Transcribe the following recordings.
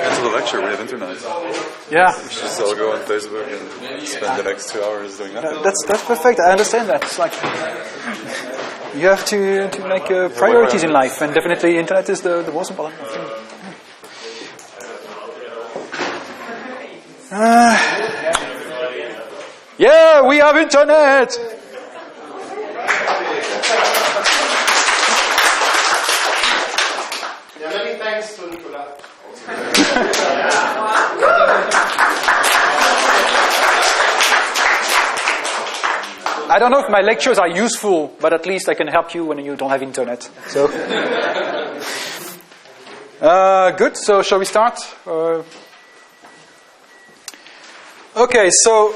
Cancel the lecture, we have internet. Yeah. We should just all go on Facebook and spend the next 2 hours doing nothing. That's perfect. I understand that. It's like you have to make priorities in life, and definitely internet is the most important thing. Yeah, we have internet. Yeah, many thanks to Nicolas. I don't know if my lectures are useful, but at least I can help you when you don't have internet. So, good. So, shall we start? Okay. So,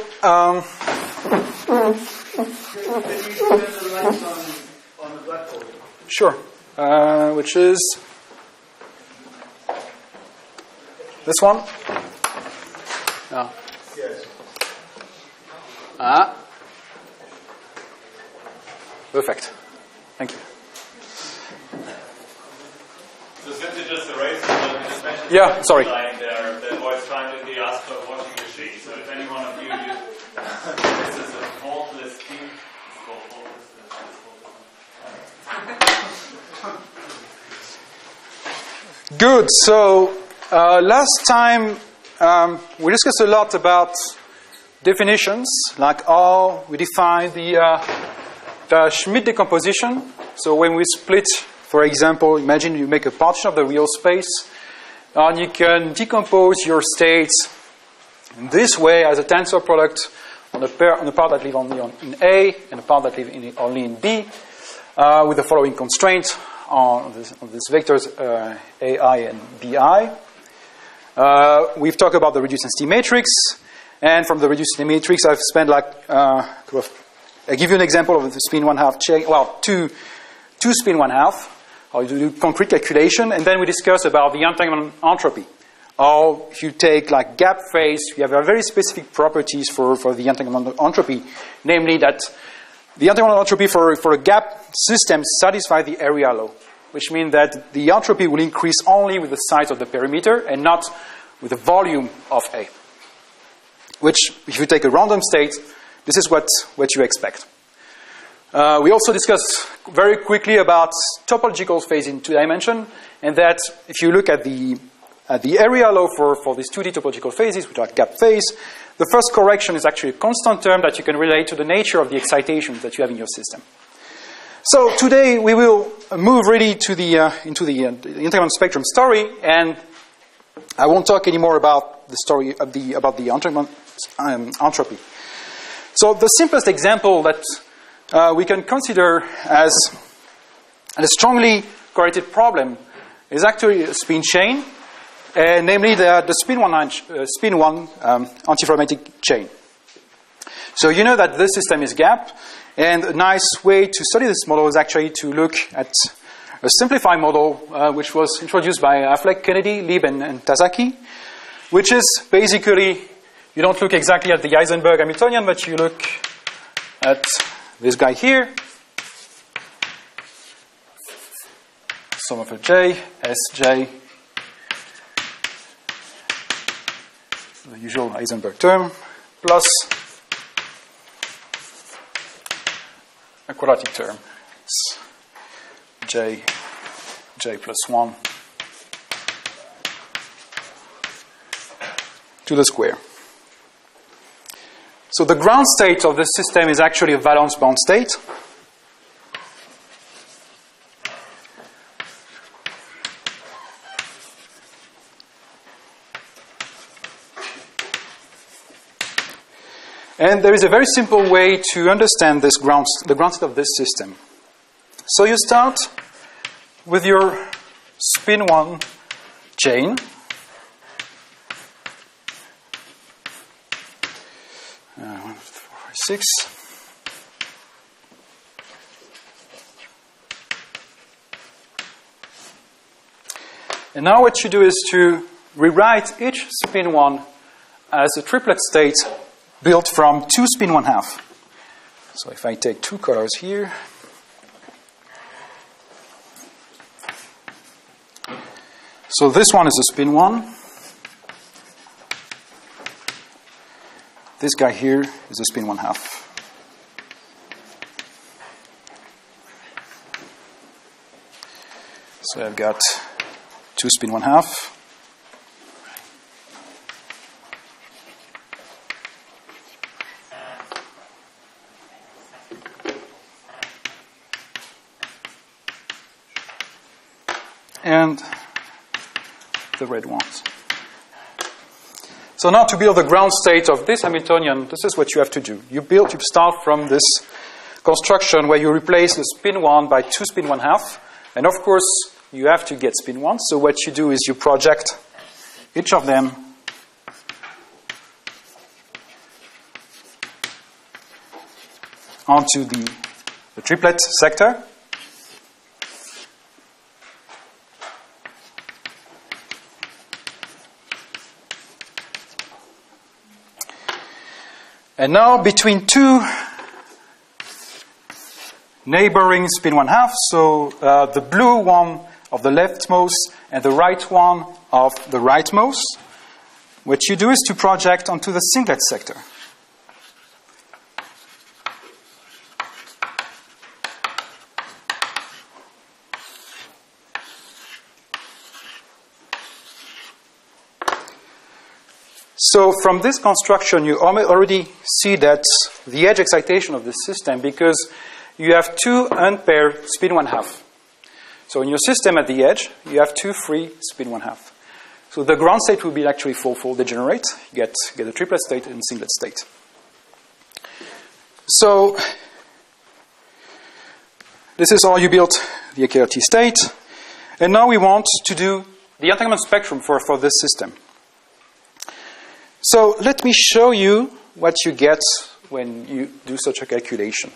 sure. Which is this one? No. Yes. Perfect. Thank you. So since you just erased the Yeah, sorry. line there, the voice finally asked for a washing machine. So if any one of you this is a faultless key, it's called faultless. Good. So last time we discussed a lot about definitions, like how we define the Schmidt decomposition. So when we split, for example, imagine you make a partition of the real space, and you can decompose your states in this way as a tensor product on the part that live only in A and the part that live only in B, with the following constraint on these vectors AI and BI. We've talked about the reduced density matrix, and from the reduced density matrix, I've spent I give you an example of the spin 1/2 chain. Well, two spin 1/2. How you do concrete calculation, and then we discuss about the entanglement entropy. Or if you take like gap phase, you have very specific properties for the entanglement entropy, namely that the entanglement entropy for a gap system satisfies the area law, which means that the entropy will increase only with the size of the perimeter and not with the volume of A. Which, if you take a random state, this is what you expect. We also discussed very quickly about topological phase in 2 dimensions, and that if you look at the area law for these 2D topological phases, which are gap phase, the first correction is actually a constant term that you can relate to the nature of the excitations that you have in your system. So today we will move really to into the entanglement spectrum story, and I won't talk anymore about the story of about the entanglement entropy. So the simplest example that we can consider as a strongly correlated problem is actually a spin chain, namely the spin one antiferrometric chain. So you know that this system is gap, and a nice way to study this model is actually to look at a simplified model which was introduced by Affleck, Kennedy, Lieb, and Tasaki, which is basically, you don't look exactly at the Heisenberg Hamiltonian, but you look at this guy here, sum of a j, Sj, the usual Heisenberg term, plus a quadratic term. It's j plus 1 to the square. So the ground state of this system is actually a valence bound state. And there is a very simple way to understand this the ground state of this system. So you start with your spin 1 chain. One, 4, 5, 6. And now what you do is to rewrite each spin 1 as a triplet state built from 2 spin 1/2. So if I take 2 colors here, So this one is a spin 1. This guy here is a spin 1/2. So I've got 2 spin 1/2. And the red ones. So now to build the ground state of this Hamiltonian, this is what you have to do. You start from this construction where you replace the spin 1 by 2 spin 1/2. And of course, you have to get spin 1. So what you do is you project each of them onto the triplet sector. And now between 2 neighboring spin 1/2, so the blue one of the leftmost and the right one of the rightmost, what you do is to project onto the singlet sector. So from this construction, you already see that the edge excitation of this system, because you have 2 unpaired spin 1/2. So in your system at the edge, you have 2 free spin 1/2. So the ground state will be actually fourfold degenerate. You get a triplet state and singlet state. So this is how you built the AKRT state. And now we want to do the entanglement spectrum for this system. So let me show you what you get when you do such a calculation.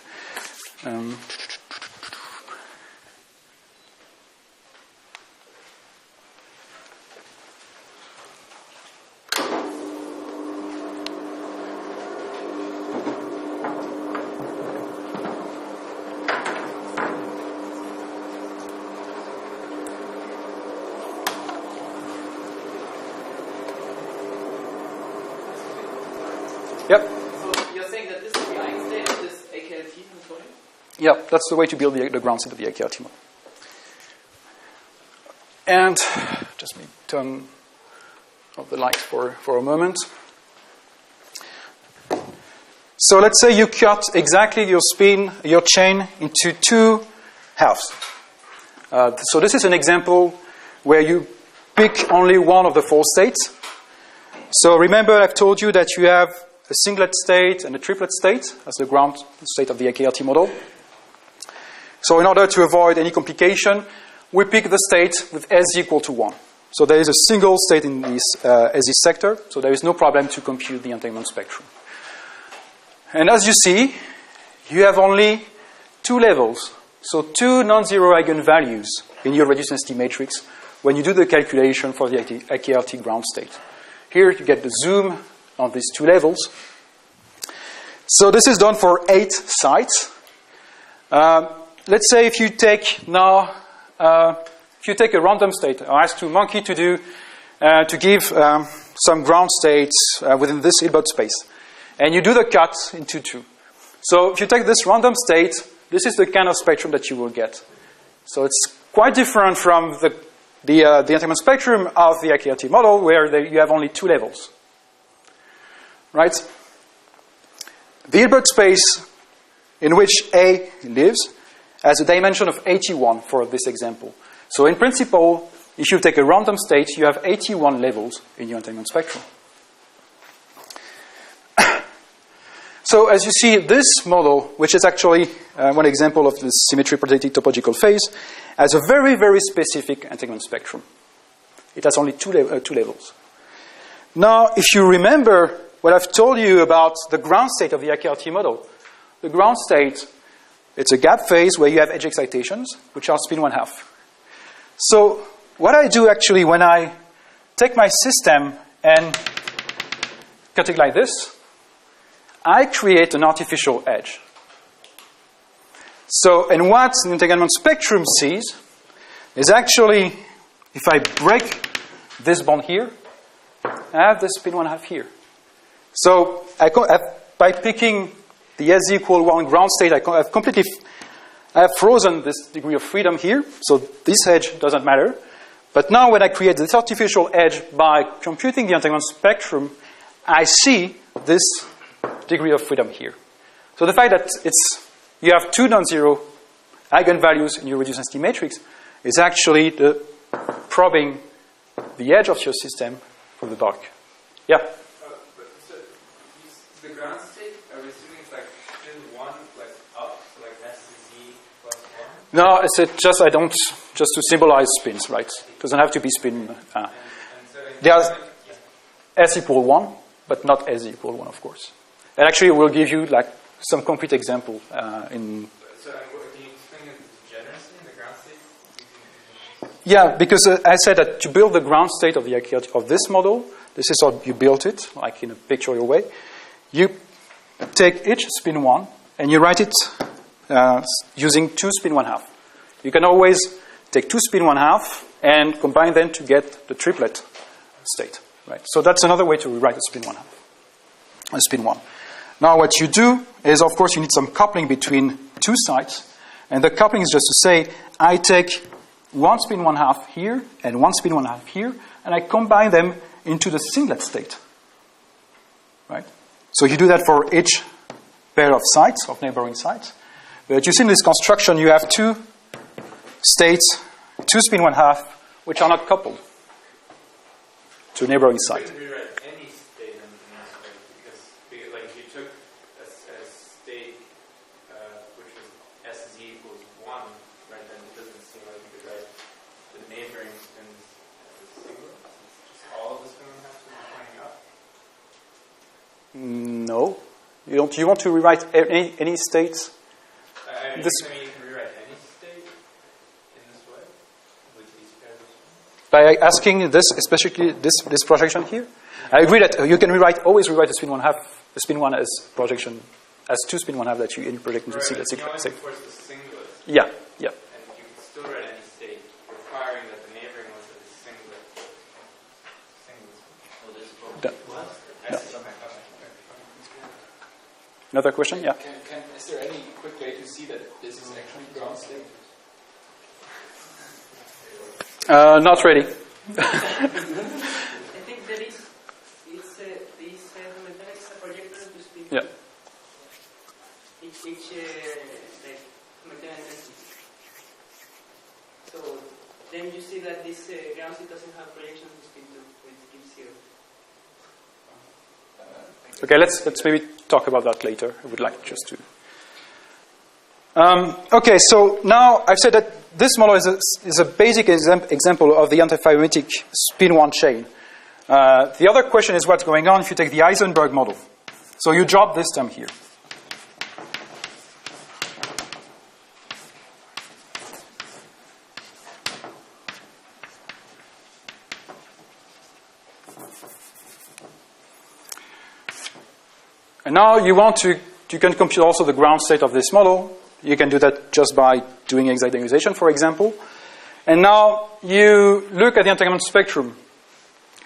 Yep. So you're saying that this is the eigenstate of this AKRT Hamiltonian? Yeah, that's the way to build the ground state of the AKRT model. And just me turn off the light for a moment. So let's say you cut exactly your chain into 2 halves. So this is an example where you pick only one of the 4 states. So remember, I've told you that you have a singlet state and a triplet state as the ground state of the AKRT model. So in order to avoid any complication, we pick the state with S equal to 1. So there is a single state in this SZ sector, so there is no problem to compute the entanglement spectrum. And as you see, you have only 2 levels, so 2 non-zero eigenvalues in your reduced density matrix when you do the calculation for the AKRT ground state. Here you get the zoom on these 2 levels. So this is done for 8 sites. Let's say if you take now, if you take a random state, or ask to monkey to do, to give some ground states within this Hilbert space, and you do the cut into 2. So if you take this random state, this is the kind of spectrum that you will get. So it's quite different from the entanglement spectrum of the AKRT model, where you have only 2 levels. Right? The Hilbert space in which A lives has a dimension of 81 for this example. So in principle, if you take a random state, you have 81 levels in your entanglement spectrum. So as you see, this model, which is actually one example of the symmetry protected topological phase, has a very, very specific entanglement spectrum. It has only 2 levels. Now, if you remember what I've told you about the ground state of the AKRT model, the ground state, it's a gap phase where you have edge excitations, which are spin 1/2. So what I do actually when I take my system and cut it like this, I create an artificial edge. So, and what the entanglement spectrum sees is actually, if I break this bond here, I have the spin 1/2 here. So by picking the SZ equal 1 ground state, I have frozen this degree of freedom here, so this edge doesn't matter. But now when I create this artificial edge by computing the entanglement spectrum, I see this degree of freedom here. So the fact that you have two non-zero eigenvalues in your reduced density matrix is actually probing the edge of your system from the dark. Yeah? But so the ground state, are we assuming it's like spin 1, like up, so like SZ plus 1? No, it's just to symbolize spins, right? It doesn't have to be spin. There's S equal 1, but not S equal 1, of course. And actually, we'll give you like some concrete example in. So can you explain it generously in the ground state? Yeah, because I said that to build the ground state of this model, this is how you built it, like in a pictorial way. You take each spin 1 and you write it using 2 spin 1/2. You can always take 2 spin 1/2 and combine them to get the triplet state, right? So that's another way to rewrite a spin 1/2, a spin 1. Now what you do is, of course, you need some coupling between two sides, and the coupling is just to say, I take 1 spin 1/2 here and 1 spin 1/2 here, and I combine them into the singlet state, right? So you do that for each pair of sites, of neighboring sites. But you see in this construction, you have two states, 2 spin 1/2, which are not coupled to a neighboring site. You can rewrite any state in this way, because like you took a state which was SZ equals 1, right, then it doesn't seem like you could write the neighboring spins as a single. Just all of the spin 1/2 to be pointing up. No. You want to rewrite any states? I mean, you can rewrite any state in this way with these pairs of spins. By asking this, especially this projection here? I agree that you can always rewrite the spin 1/2, the spin 1 as projection, as 2 spin 1/2 that you project into C. Let's You only force the singlet. Yeah. And you can still write any state, requiring that the neighboring was a singlet. Well, this Done. what? No. Okay. Another question? Yeah. Is there any quick way to see that this is actually ground state? Not really. I think there is these mechanics are projected to speak. Yeah. Each like mechanical. So then you see that this ground state doesn't have projection to speak to, which gives 0. Okay, let's maybe talk about that later. I would like just to. Okay, so now I've said that this model is a basic example of the antiferrometric spin 1 chain. The other question is what's going on if you take the Heisenberg model. So you drop this term here. And now you can compute also the ground state of this model. You can do that just by doing excitonization, for example. And now you look at the entanglement spectrum.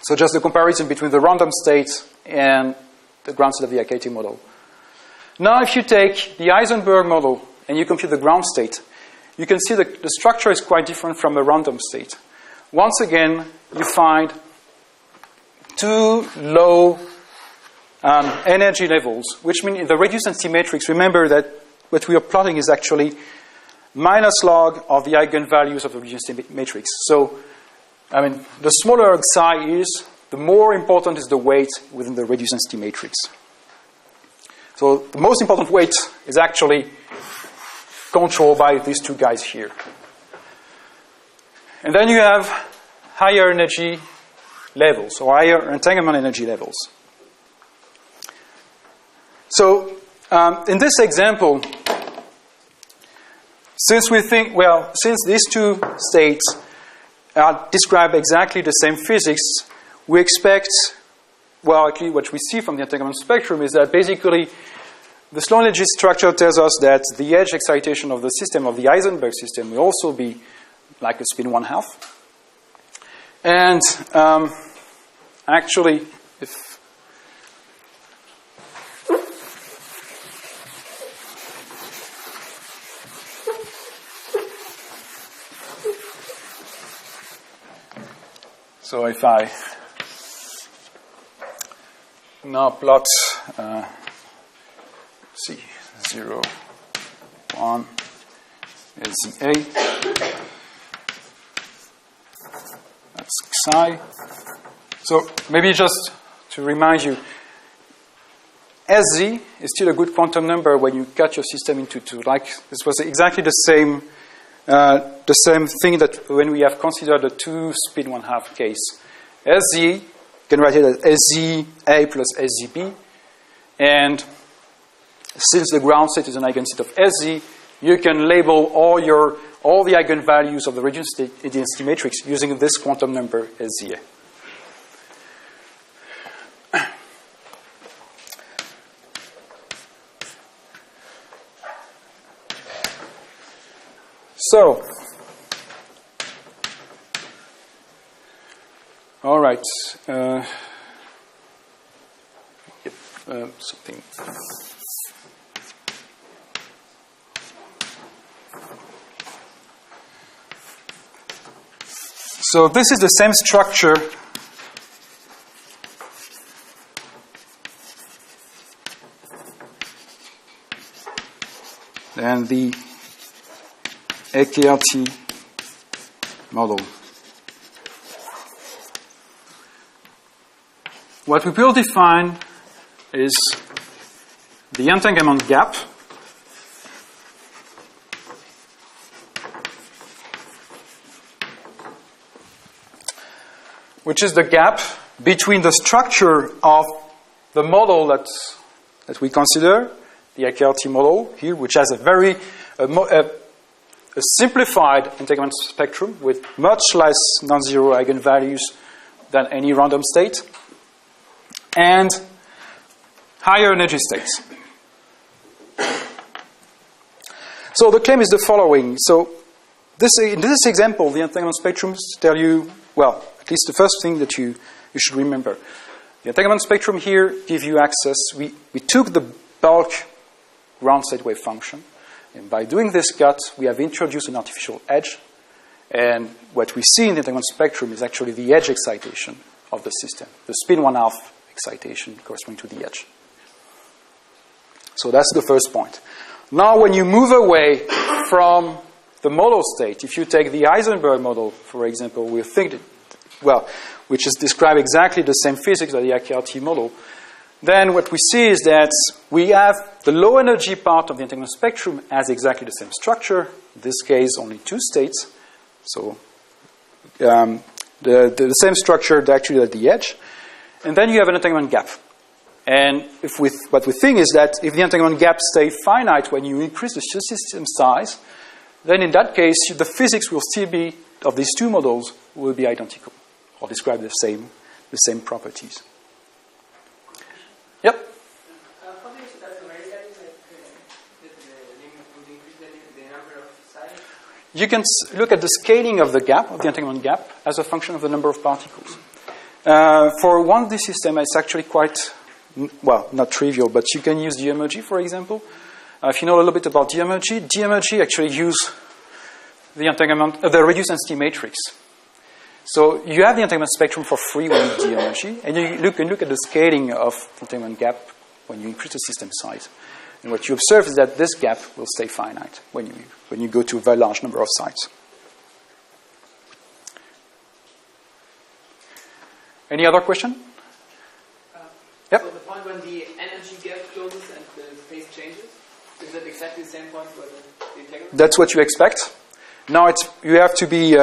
So just the comparison between the random state and the ground state of the IKT model. Now if you take the Heisenberg model and you compute the ground state, you can see that the structure is quite different from a random state. Once again, you find two low energy levels, which mean in the reduced density matrix, remember that what we are plotting is actually minus log of the eigenvalues of the reduced density matrix. So, I mean, the smaller psi is, the more important is the weight within the reduced density matrix. So the most important weight is actually controlled by these two guys here. And then you have higher energy levels, or higher entanglement energy levels. So, in this example, since these two states describe exactly the same physics, we expect, actually what we see from the entanglement spectrum is that basically the slow energy structure tells us that the edge excitation of the system, of the Heisenberg system, will also be like a spin 1/2. And actually, if so, if I now plot see 0, 1 LZA, that's psi. So maybe just to remind you, SZ is still a good quantum number when you cut your system into two. Like this was exactly the same thing that when we have considered the 2 spin 1/2 case. SZ, you can write it as SZA plus SZB, and since the ground state is an eigenset of SZ, you can label all the eigenvalues of the reduced density matrix using this quantum number SZA. So, all right. Something. So this is the same structure than the AKRT model. What we will define is the entanglement gap, which is the gap between the structure of the model that we consider, the AKRT model here, which has a very a simplified entanglement spectrum with much less non-zero eigenvalues than any random state, and higher energy states. So the claim is the following. So in this example, the entanglement spectrums tell you, well, at least the first thing that you should remember. The entanglement spectrum here gives you access. We took the bulk ground state wave function, and by doing this cut, we have introduced an artificial edge. And what we see in the entanglement spectrum is actually the edge excitation of the system, the spin 1/2 excitation corresponding to the edge. So that's the first point. Now, when you move away from the model state, if you take the Heisenberg model, for example, we think that, well, which is describe exactly the same physics as the AKRT model, then what we see is that we have the low energy part of the entanglement spectrum has exactly the same structure. In this case, only 2 states. So the same structure actually at the edge. And then you have an entanglement gap. And what we think is that if the entanglement gap stays finite when you increase the system size, then in that case, the physics will still be, of these 2 models, will be identical or describe the same properties. Yep? How do you see that numerically, the number of sides? You can look at the scaling of the gap, of the entanglement gap, as a function of the number of particles. For 1D system, it's actually quite, well, not trivial, but you can use DMOG, for example. If you know a little bit about DMOG actually use the entanglement, the reduced density matrix. So you have the entanglement spectrum for free when you DMOG, and you can look at the scaling of the entanglement gap when you increase the system size. And what you observe is that this gap will stay finite when you go to a very large number of sites. Any other question? Yep. So the point when the energy gap closes and the phase changes, is that exactly the same point where the entanglement? That's what you expect. Now you have to be,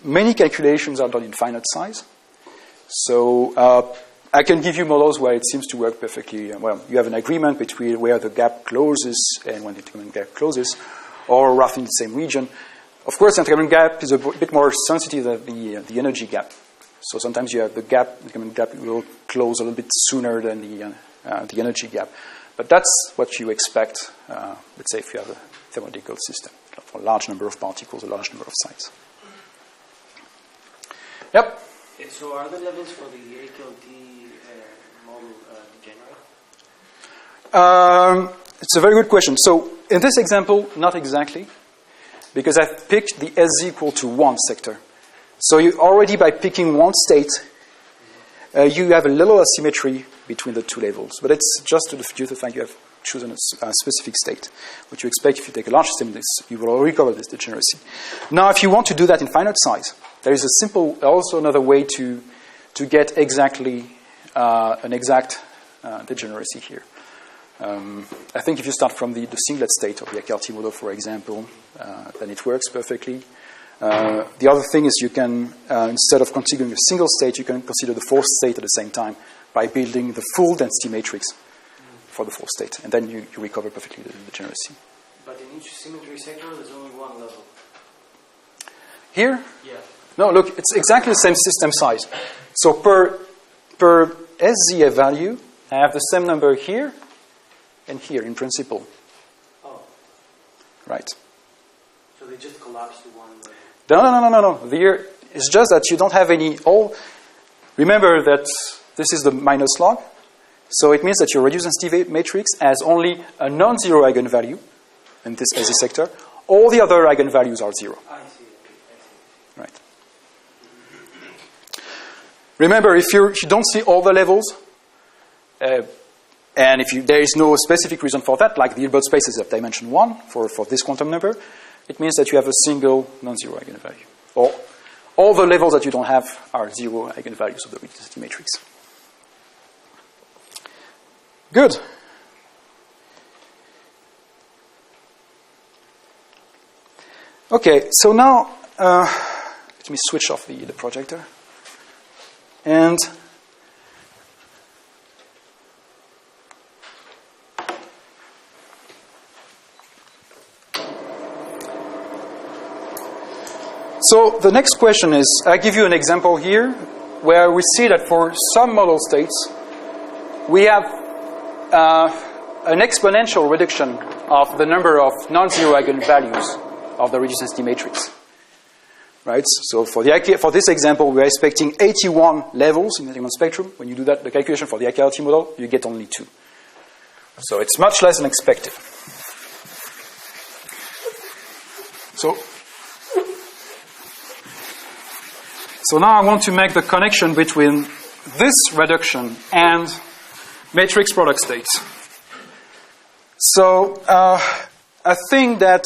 many calculations are done in finite size. So I can give you models where it seems to work perfectly. Well, you have an agreement between where the gap closes and when the entanglement gap closes, or roughly in the same region. Of course, the entanglement gap is a bit more sensitive than the energy gap. So sometimes you have the entanglement gap will close a little bit sooner than the energy gap. But that's what you expect, let's say, if you have a theoretical system for a large number of particles, a large number of sites. Yep? So are the levels for the AKLT model degenerate? It's a very good question. So in this example, not exactly, because I've picked the S equal to 1 sector. So you already, by picking one state, you have a little asymmetry between the two levels. But it's just due to the fact you have chosen a specific state. What you expect if you take a large system, you will recover this degeneracy. Now, if you want to do that in finite size, there is a simple, also another way to get exactly an exact degeneracy here. I think if you start from the singlet state of the AKLT model, for example, then it works perfectly. The other thing is you can, instead of considering a single state, you can consider the fourth state at the same time by building the full density matrix for the fourth state. And then you recover perfectly the degeneracy. But in each symmetry sector, there's only one level. Here? Yeah. No, look, it's exactly the same system size. So per SZF value, I have the same number here and here in principle. Oh. Right. So they just collapse to one level. No. It's just that you don't have any. Remember that this is the minus log. So it means that your reduced density matrix has only a non-zero eigenvalue in this as a sector. All the other eigenvalues are 0. I see. Right. Remember, if you don't see all the levels, and if there is no specific reason for that, like the Hilbert space is of dimension 1 for this quantum number, it means that you have a single non-zero eigenvalue. Or all the levels that you don't have are 0 eigenvalues of the reduced density matrix. Good. Okay, so now let me switch off the projector. And so the next question is, I give you an example here where we see that for some model states, we have an exponential reduction of the number of non-zero eigenvalues of the reduced density matrix. Right? So for this example, we are expecting 81 levels in the Entanglement spectrum. When you do that, the calculation for the AKLT model, you get only 2. So it's much less than expected. So now I want to make the connection between this reduction and matrix product states. So I think that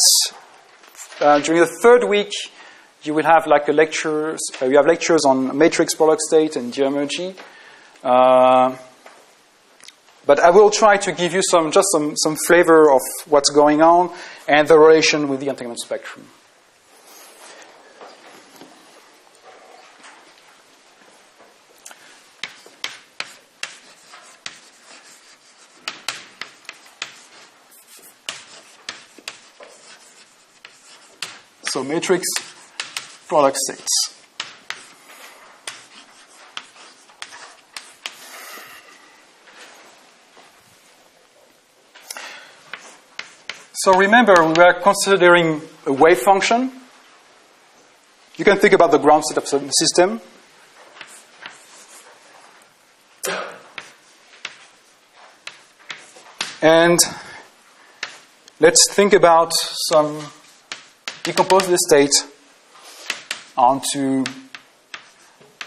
during the third week, you will have like lectures on matrix product state and geometry. But I will try to give you some flavor of what's going on and the relation with the entanglement spectrum. So matrix product states. So remember, we were considering a wave function. You can think about the ground state of the system. And let's think about decompose the state onto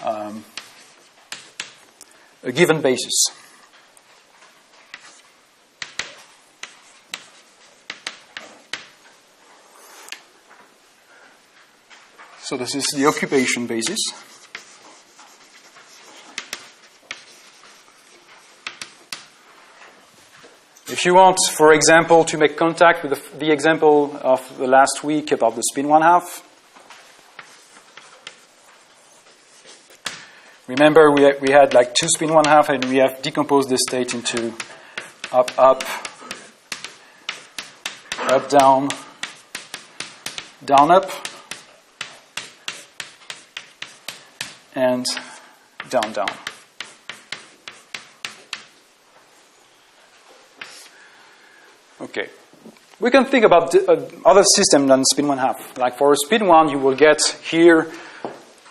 a given basis. So this is the occupation basis. If you want, for example, to make contact with the example of the last week about the spin 1/2, remember we had like 2 spin 1/2 and we have decomposed this state into up, up, up, down, down, up, and down, down. Okay. We can think about other system than spin 1/2. Like for a spin 1, you will get here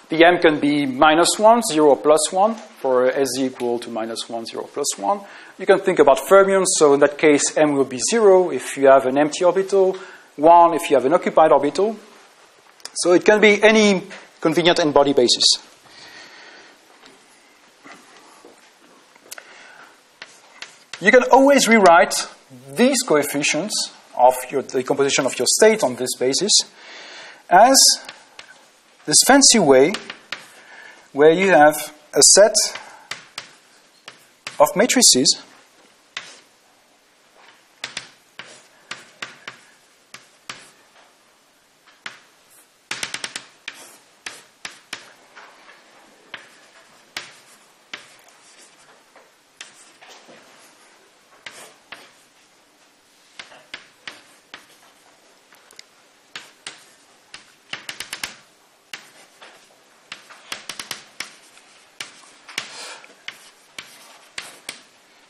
The M can be -1, 0, +1, for SZ equal to -1, 0, +1. You can think about fermions, so in that case, M will be 0 if you have an empty orbital, 1 if you have an occupied orbital. So it can be any convenient n-body basis. You can always rewrite these coefficients of the composition of your state on this basis as this fancy way where you have a set of matrices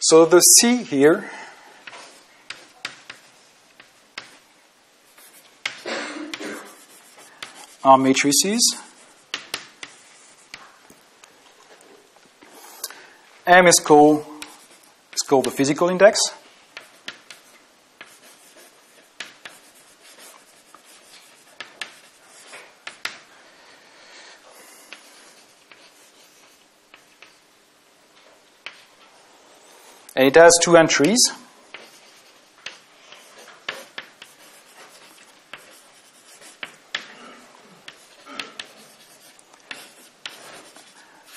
So the C here are matrices. M is called the physical index. And it has two entries.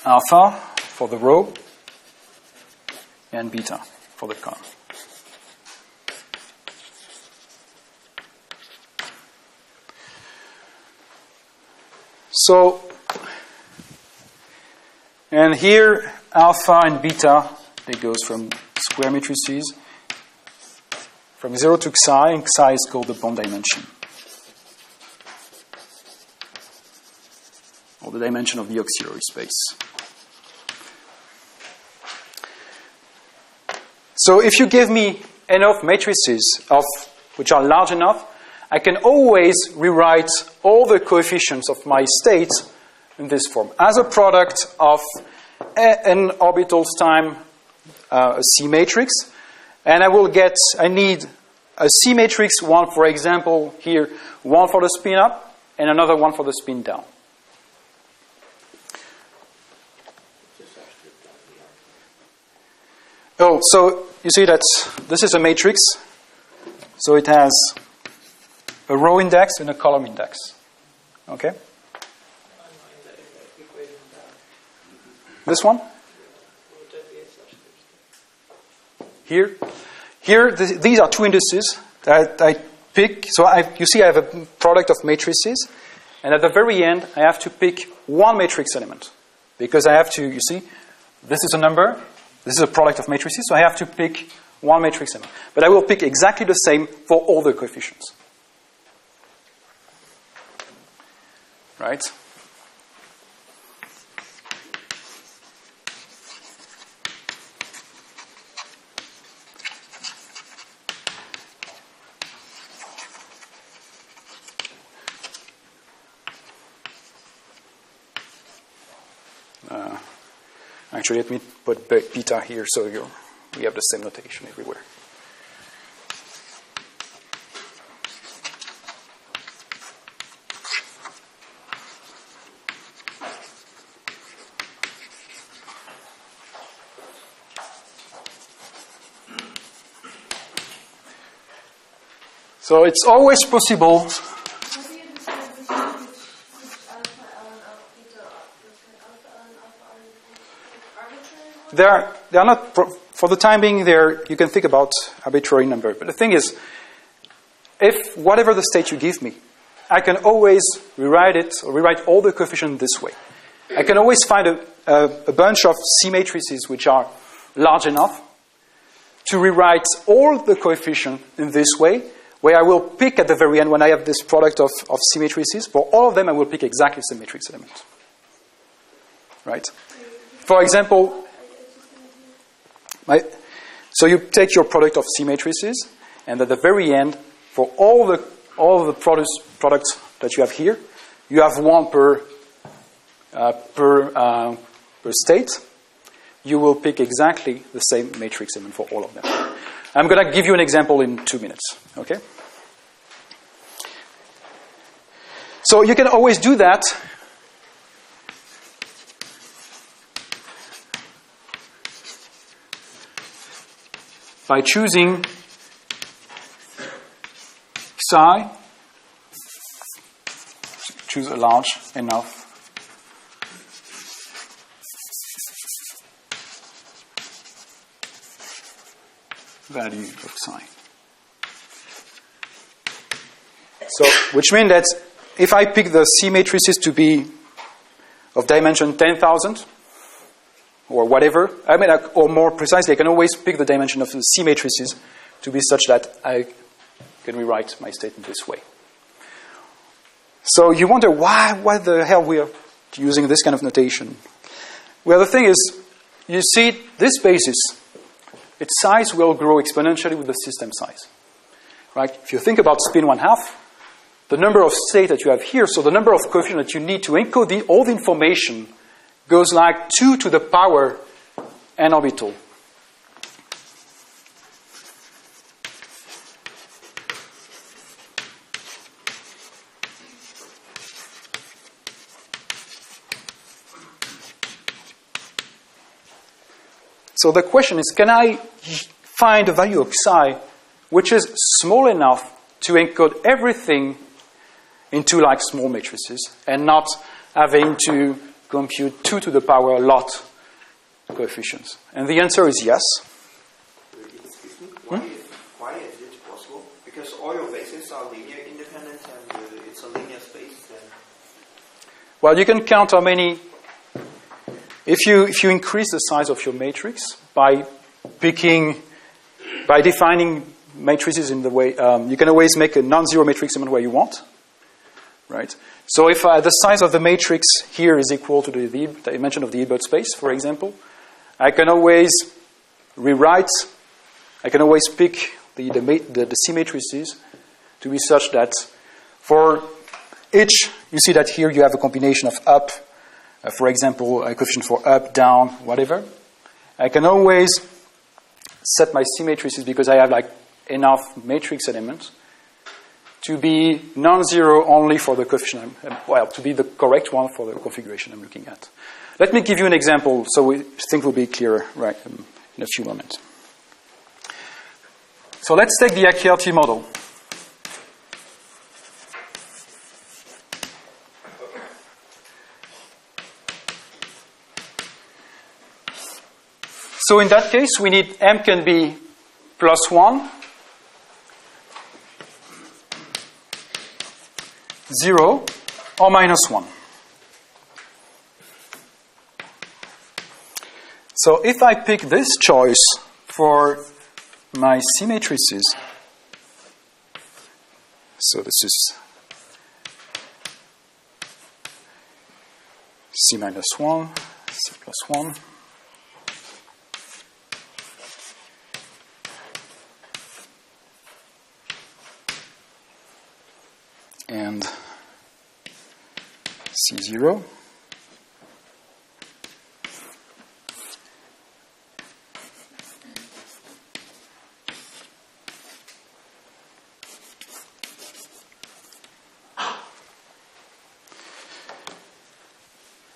Alpha for the row and beta for the column. So, and here alpha and beta, it goes from square matrices from 0 to psi, and psi is called the bond dimension, or the dimension of the auxiliary space. So if you give me enough matrices which are large enough, I can always rewrite all the coefficients of my state in this form as a product of n orbitals time a C matrix, and I need a C matrix, one for example here, one for the spin up and another one for the spin down. Oh, so you see that this is a matrix, so it has a row index and a column index. Okay? This one? Here, these are two indices that I pick. So you see I have a product of matrices, and at the very end I have to pick one matrix element, because I have to, you see, this is a number, this is a product of matrices, so I have to pick one matrix element. But I will pick exactly the same for all the coefficients. Right? Actually, let me put beta here so we have the same notation everywhere. So it's always possible. They are not, for the time being, you can think about arbitrary number. But the thing is, if whatever the state you give me, I can always rewrite it, or rewrite all the coefficients this way. I can always find a bunch of C matrices which are large enough to rewrite all the coefficients in this way, where I will pick at the very end, when I have this product of C matrices, for all of them I will pick exactly the same matrix element. Right? For example, so you take your product of C matrices, and at the very end, for all the products that you have here, you have one per per state, you will pick exactly the same matrix element for all of them. I'm going to give you an example in 2 minutes. Okay? So you can always do that by choosing psi, choose a large enough value of psi. So, which means that if I pick the C matrices to be of dimension 10,000 or whatever, I mean, or more precisely, I can always pick the dimension of the C matrices to be such that I can rewrite my statement this way. So you wonder why the hell we are using this kind of notation? Well, the thing is, you see this basis, its size will grow exponentially with the system size. Right? If you think about spin 1/2, the number of states that you have here, so the number of coefficients that you need to encode all the information goes like 2 to the power n orbital. So the question is, can I find a value of psi which is small enough to encode everything into like small matrices and not having to compute 2 to the power a lot coefficients? And the answer is yes. Excuse me, why is it possible? Because all your bases are linear independent and it's a linear space. Then. Well, you can count how many. If you increase the size of your matrix by defining matrices in the way, you can always make a non-zero matrix element where you want, right? So if the size of the matrix here is equal to the dimension of the Hilbert space, for example, I can always rewrite, I can always pick the C matrices to be such that for each, you see that here you have a combination of up, for example, a coefficient for up, down, whatever. I can always set my C matrices because I have like enough matrix elements to be non-zero only for the coefficient, well, to be the correct one for the configuration I'm looking at. Let me give you an example so we think will be clearer right in a few moments. So let's take the AKRT model. So in that case, we need m can be +1, 0, or -1. So if I pick this choice for my C matrices, so this is C -1, C +1, and C0.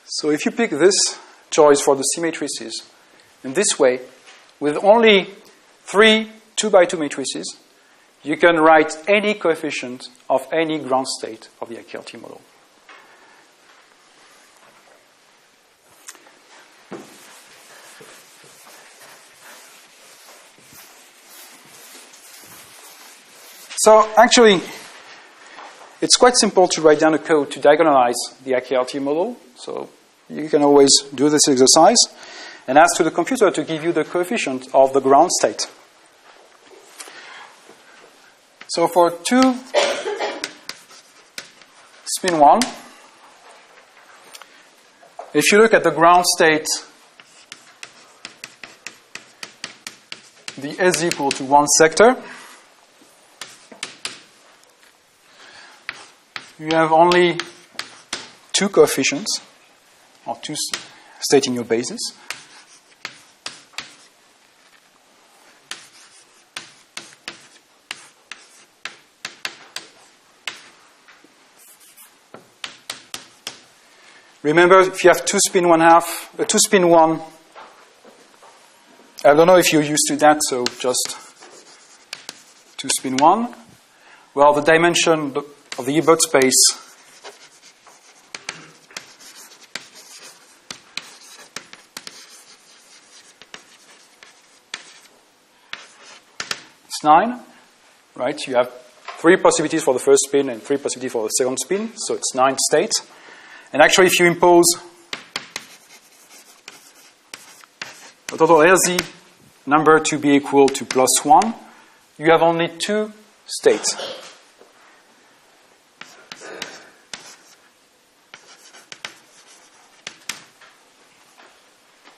So if you pick this choice for the C matrices in this way, with only 3 2x2 matrices, you can write any coefficient of any ground state of the AKRT model. So actually, it's quite simple to write down a code to diagonalize the AKRT model. So you can always do this exercise and ask to the computer to give you the coefficient of the ground state. So for 2 spin 1, if you look at the ground state, the S is equal to 1 sector. You have only 2 coefficients. or two states in your basis. Remember, if you have two spin 1/2, two spin 1, I don't know if you're used to that, so just two spin 1. Well, the dimension of the Hilbert space is 9, right? You have 3 possibilities for the first spin and 3 possibilities for the second spin, so it's 9 states. And actually, if you impose a total LZ number to be equal to +1, you have only 2 states.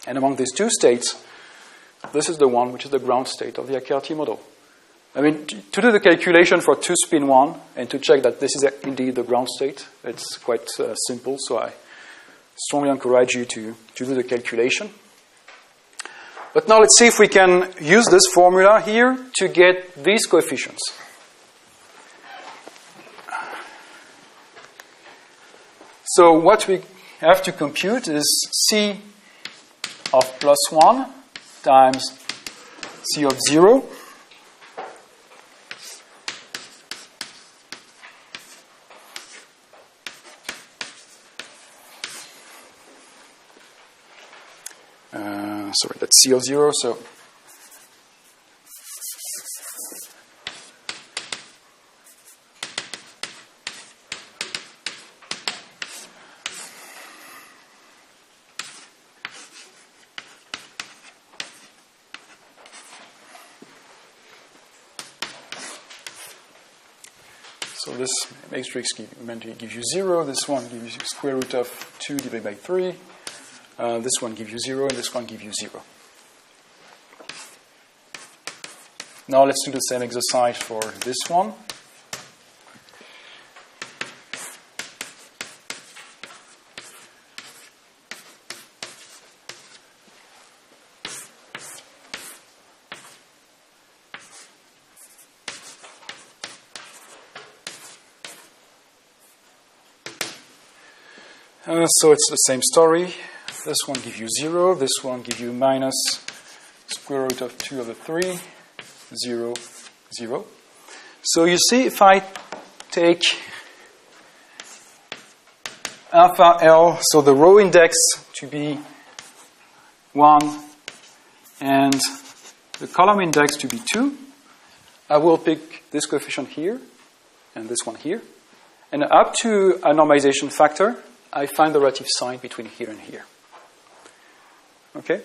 And among these 2 states, this is the one which is the ground state of the AKRT model. I mean, to do the calculation for 2 spin 1 and to check that this is indeed the ground state, it's quite simple, so I strongly encourage you to do the calculation. But now let's see if we can use this formula here to get these coefficients. So what we have to compute is C of +1 times C of 0 sorry, that's C of 0, so this matrix gives you 0, this one gives you square root of 2 divided by 3. This one gives you 0, and this one gives you 0. Now let's do the same exercise for this one. So it's the same story. This one gives you 0. This one gives you minus square root of 2 over 3, 0, 0. So you see, if I take alpha L, so the row index to be 1 and the column index to be 2, I will pick this coefficient here and this one here. And up to a normalization factor, I find the relative sign between here and here. Okay?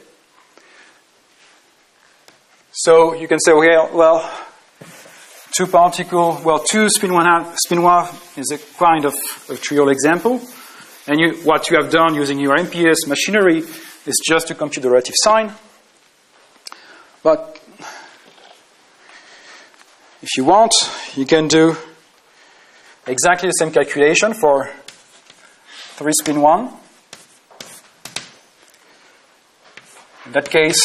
So you can say, okay, well, 2 spin 1 is a kind of a trivial example. And what you have done using your MPS machinery is just to compute the relative sign. But if you want, you can do exactly the same calculation for 3 spin 1. In that case,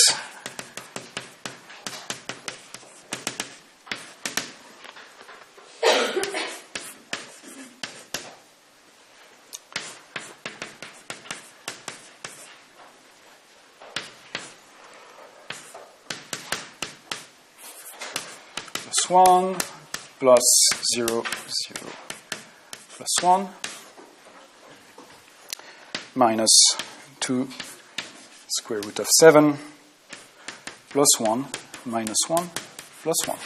+1 plus 0, 0 plus 1 minus 2 square root of 7 plus 1 minus 1 plus 1.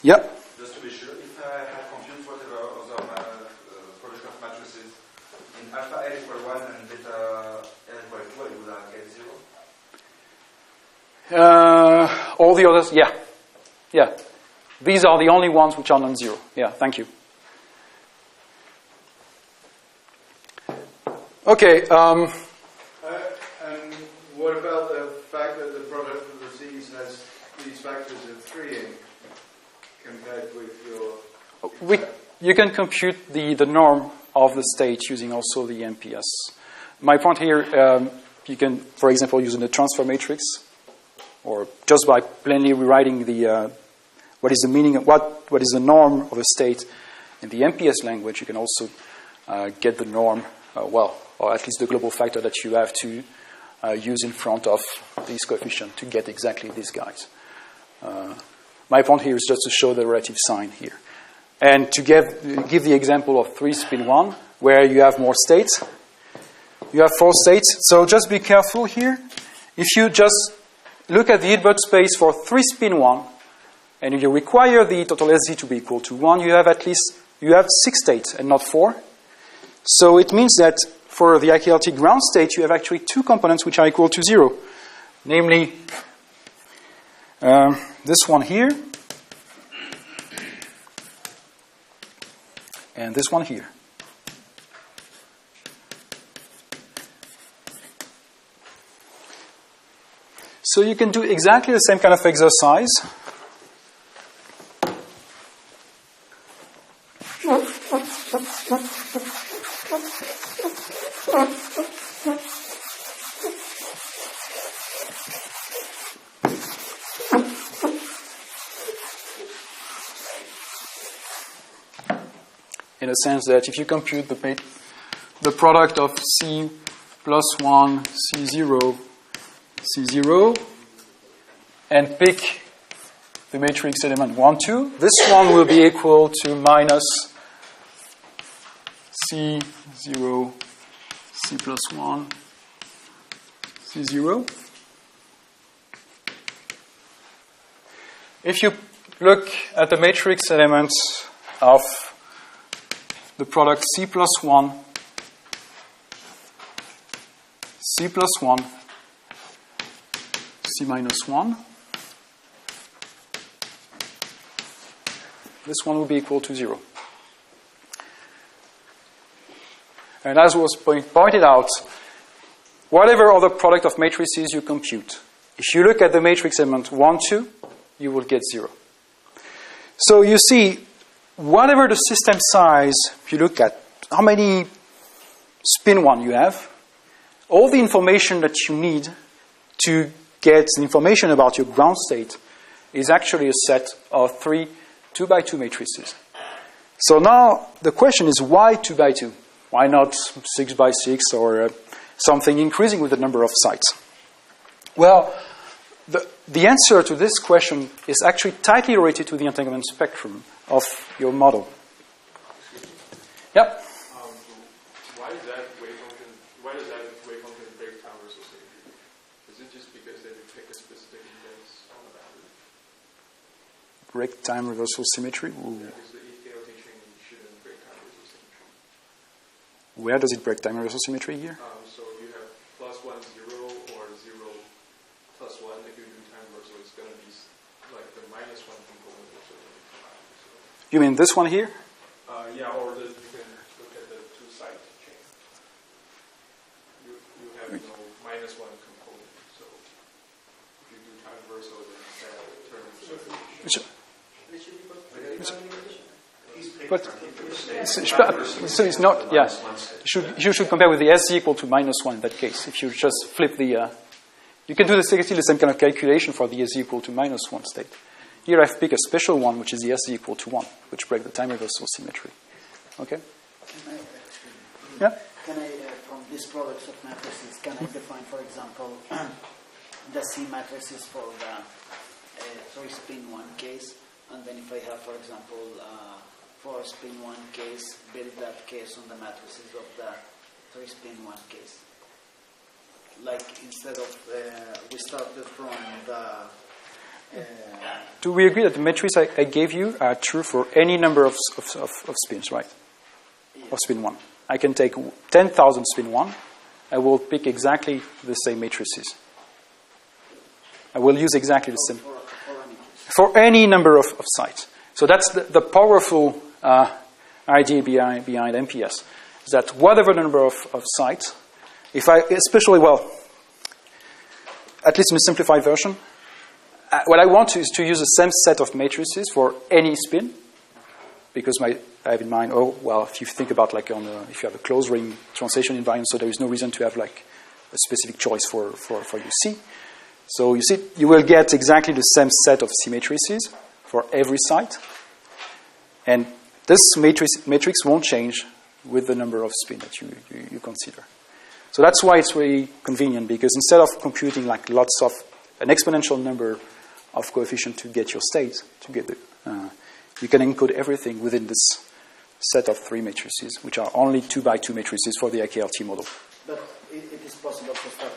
Yeah? Just to be sure, if I have computed whatever other production of matrices in alpha L equal 1 and beta L equal 2, I would get 0? All the others, yeah. Yeah. These are the only ones which are non-zero. Yeah, thank you. Okay. And what about the fact that the product of the C's has these factors of 3 in compared with your... You can compute the norm of the state using also the MPS. My point here, you can, for example, use the transfer matrix, or just by plainly rewriting the what is the meaning of what is the norm of a state in the MPS language. You can also get the norm, or at least the global factor that you have to use in front of these coefficients to get exactly these guys. My point here is just to show the relative sign here. And to give the example of 3-spin 1, where you have more states. You have 4 states, so just be careful here. If you just look at the Hilbert space for 3-spin 1, and you require the total SZ to be equal to 1, you have 6 states and not 4. So it means that for the IKLT ground state, you have actually 2 components which are equal to 0. Namely, this one here, and this one here. So you can do exactly the same kind of exercise. In a sense that if you compute the product of C plus 1, C0, C0, and pick the matrix element 1, 2, this one will be equal to minus C0, C plus 1, C0. If you look at the matrix elements of the product C plus 1, C plus 1, C minus 1, this one will be equal to 0. And as was pointed out, whatever other product of matrices you compute, if you look at the matrix element 1, 2, you will get 0. So you see, whatever the system size, if you look at how many spin 1 you have, all the information that you need to get the information about your ground state is actually a set of 3 2x2 matrices. So now the question is, why 2x2? Why not 6x6 or something increasing with the number of sites? Well, the answer to this question is actually tightly related to the entanglement spectrum of your model. Yep. Why does that wave function break time versus symmetry? Is it just because they pick a specific index on the boundary? Break time reversal symmetry? Ooh. Yeah, because the EKLT chain shouldn't break time reversal symmetry. Where does it break time reversal symmetry here? So you have plus 1, 0, or 0 plus 1. If you do time reversal, it's going to be like the minus 1 component. You mean this one here? Yeah, or you can look at the two-side chain. You have no minus 1 component. So if you do time reversal, then that term so it's not, yeah. You should compare with the SZ equal to minus 1 in that case. If you just flip the, you can do still the same kind of calculation for the SZ equal to minus 1 state. Here I've picked a special one, which is the SZ equal to 1, which breaks the time reversal symmetry. Okay? Can I from these products of matrices, can I define, for example, the C matrices for the 3-spin 1 case, and then if I have, for example, 4-spin 1 case, build that case on the matrices of the 3-spin 1 case? Like instead of, we started from the... Do we agree that the matrices I gave you are true for any number of spins, right? Yeah. Of spin 1. I can take 10,000 spin 1. I will pick exactly the same matrices. I will use exactly the same. For any number of sites. So that's the powerful idea behind MPS. Is that whatever the number of sites, if I, especially, well, at least in a simplified version, what I want is to use the same set of matrices for any spin. because I have in mind, oh, well, if you think about like if you have a closed ring translation invariant, so there is no reason to have like a specific choice for UC. So you see, you will get exactly the same set of C matrices for every site. And this matrix won't change with the number of spin that you consider. So that's why it's really convenient, because instead of computing like lots of an exponential number of coefficients to get your state, you can encode everything within this set of 3 matrices, which are only 2 by 2 matrices for the IKLT model. But it is possible to start,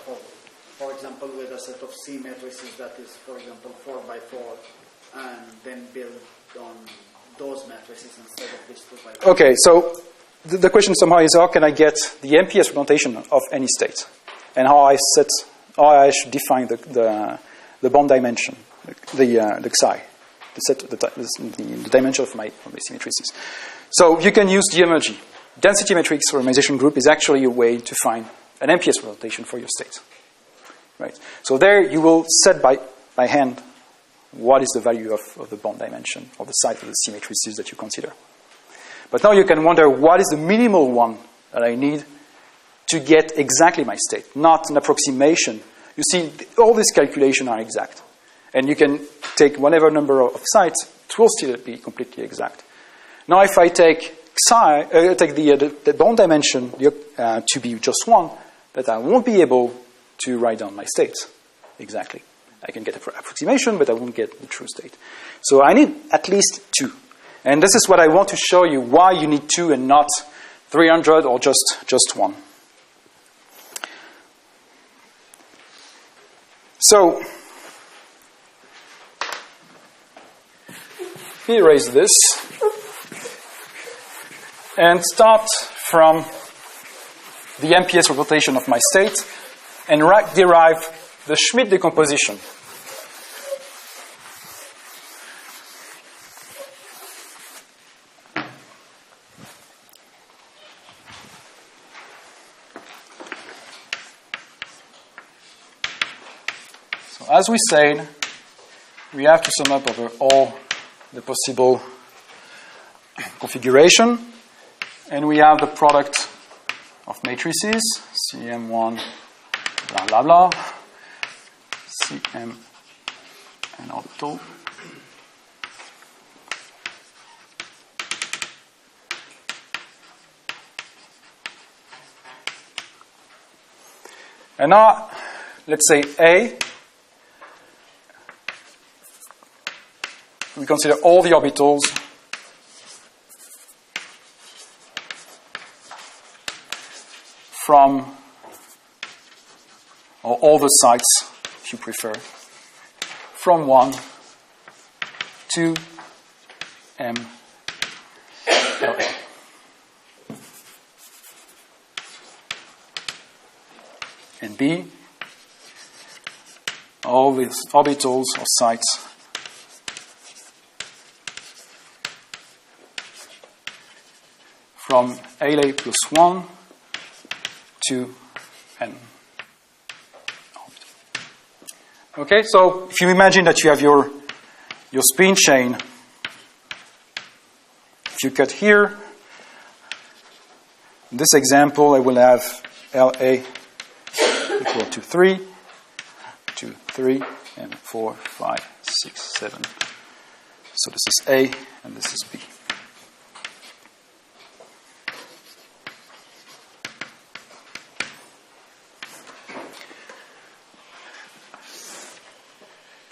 for example, with a set of C matrices that is, for example, 4 by 4, and then build on those matrices instead of this 2 by 4. Okay, so the question somehow is, how can I get the MPS representation of any state, and how I should define the bond dimension, the psi, the dimension of my C matrices. So you can use DMLG. Density matrix organization group is actually a way to find an MPS representation for your state. Right. So there you will set by hand what is the value of the bond dimension or the size of the C matrices that you consider. But now you can wonder, what is the minimal one that I need to get exactly my state, not an approximation. You see, all these calculations are exact. And you can take whatever number of sites, it will still be completely exact. Now if I take the bond dimension to be just 1, that I won't be able to write down my states exactly. I can get an approximation, but I won't get the true state. So I need at least 2. And this is what I want to show you, why you need 2 and not 300 or just 1. So, we erase this and start from the MPS representation of my state and derive the Schmidt decomposition. So as we said, we have to sum up over all the possible configuration, and we have the product of matrices, CM1, blah, blah, blah, CM and orbital. And now, let's say A, we consider all the orbitals from, or all the sites, if you prefer, from 1 to M LA. And B, all these orbitals or sites from LA plus 1 to N. Okay, so if you imagine that you have your spin chain, if you cut here, in this example, I will have LA equal to 3, 2, 3, and 4, 5, 6, 7. So this is A, and this is B.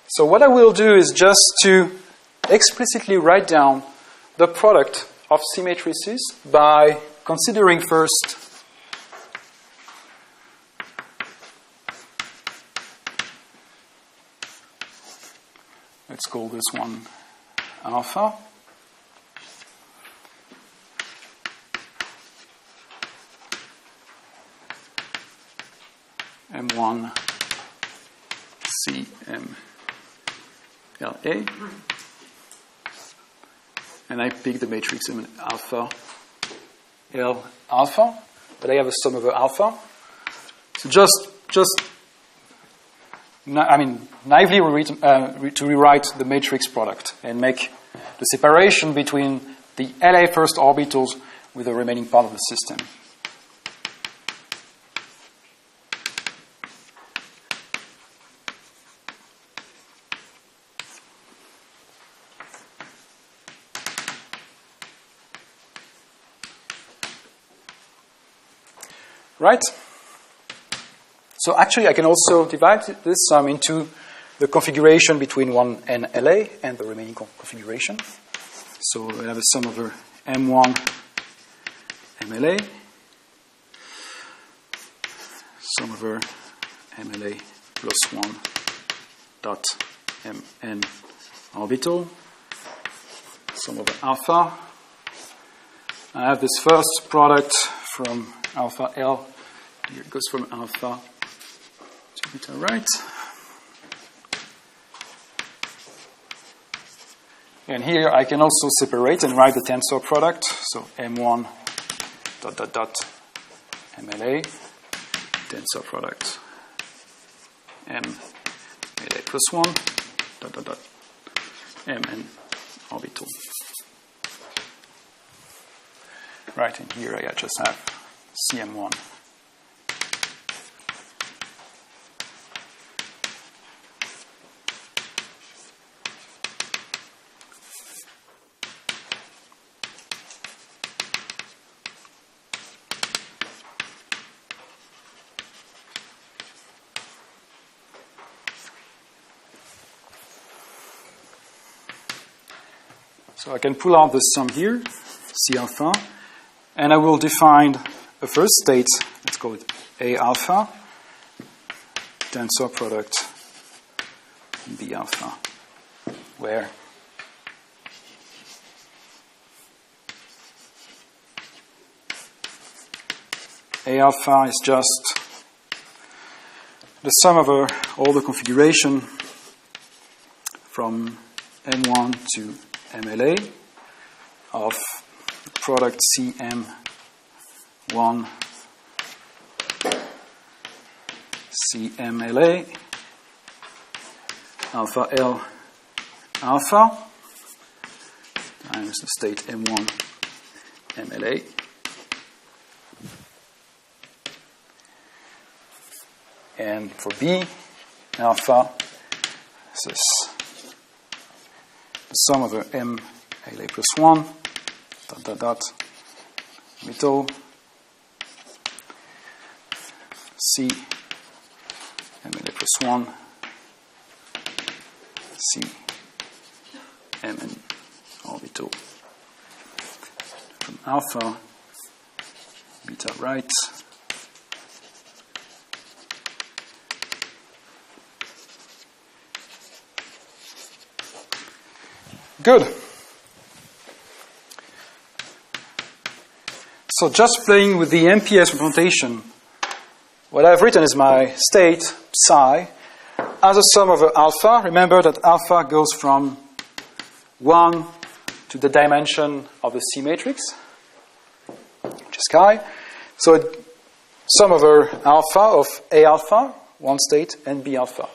So what I will do is just to explicitly write down the product of C matrices by considering first let's call this one alpha. M1 CM LA, and I pick the matrix M alpha L alpha, but I have a sum over alpha. So naively to rewrite the matrix product and make the separation between the LA first orbitals with the remaining part of the system. Right? So actually I can also divide this sum into the configuration between 1 and LA and the remaining configuration. So we have a sum over M1 MLA, sum over MLA plus 1 dot MN orbital, sum over alpha. I have this first product from alpha L. Here it goes from alpha to beta right. And here I can also separate and write the tensor product. So M1 dot dot dot MLA, tensor product MLA plus 1 dot dot dot MN orbital. Right, and here I just have CM1. So I can pull out the sum here, C alpha, and I will define a first state, let's call it A alpha, tensor product B alpha, where A alpha is just the sum over all the configuration from M1 to MLA of product CM1 CMLA alpha L alpha times the state M1 MLA and for B alpha this is the sum over M LA plus 1 dot dot dot middle C MLA plus 1 C MN orbital from alpha beta right good. So just playing with the MPS representation, what I've written is my state, psi, as a sum over alpha. Remember that alpha goes from 1 to the dimension of the C matrix, which is chi. So sum over alpha of A alpha, one state, and B alpha.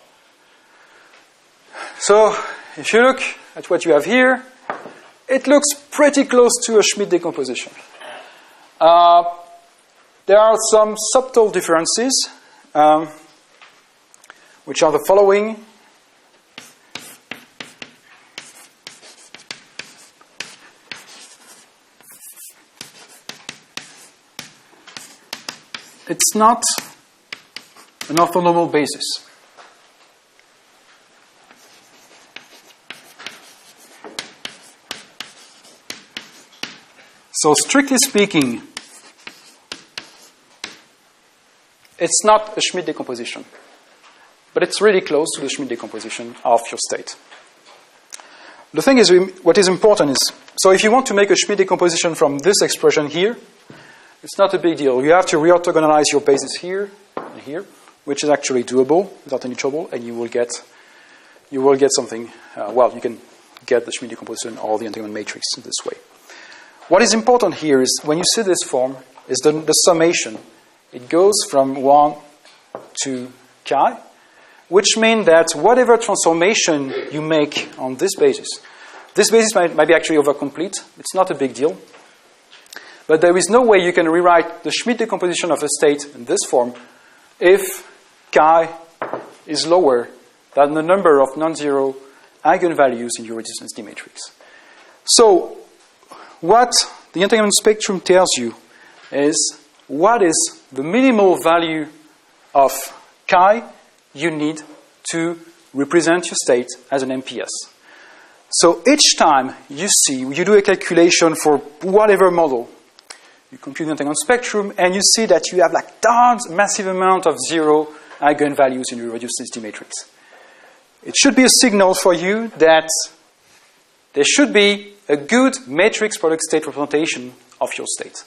So if you look at what you have here, it looks pretty close to a Schmidt decomposition. There are some subtle differences, which are the following. It's not an orthonormal basis. So strictly speaking, it's not a Schmidt decomposition, but it's really close to the Schmidt decomposition of your state. The thing is, what is important is, so if you want to make a Schmidt decomposition from this expression here, it's not a big deal. You have to reorthogonalize your bases here and here, which is actually doable without any trouble, and you will get something. You can get the Schmidt decomposition or the entanglement matrix this way. What is important here is when you see this form is the summation. It goes from 1 to chi, which means that whatever transformation you make on this basis This basis might be actually overcomplete. It's not a big deal. But there is no way you can rewrite the Schmidt decomposition of a state in this form if chi is lower than the number of non-zero eigenvalues in your reduced density matrix. So what the entanglement spectrum tells you is what is the minimal value of chi you need to represent your state as an MPS. So each time you do a calculation for whatever model, you compute the entanglement spectrum, and you see that you have like tons, massive amount of zero eigenvalues in your reduced density matrix. It should be a signal for you that there should be a good matrix product state representation of your state.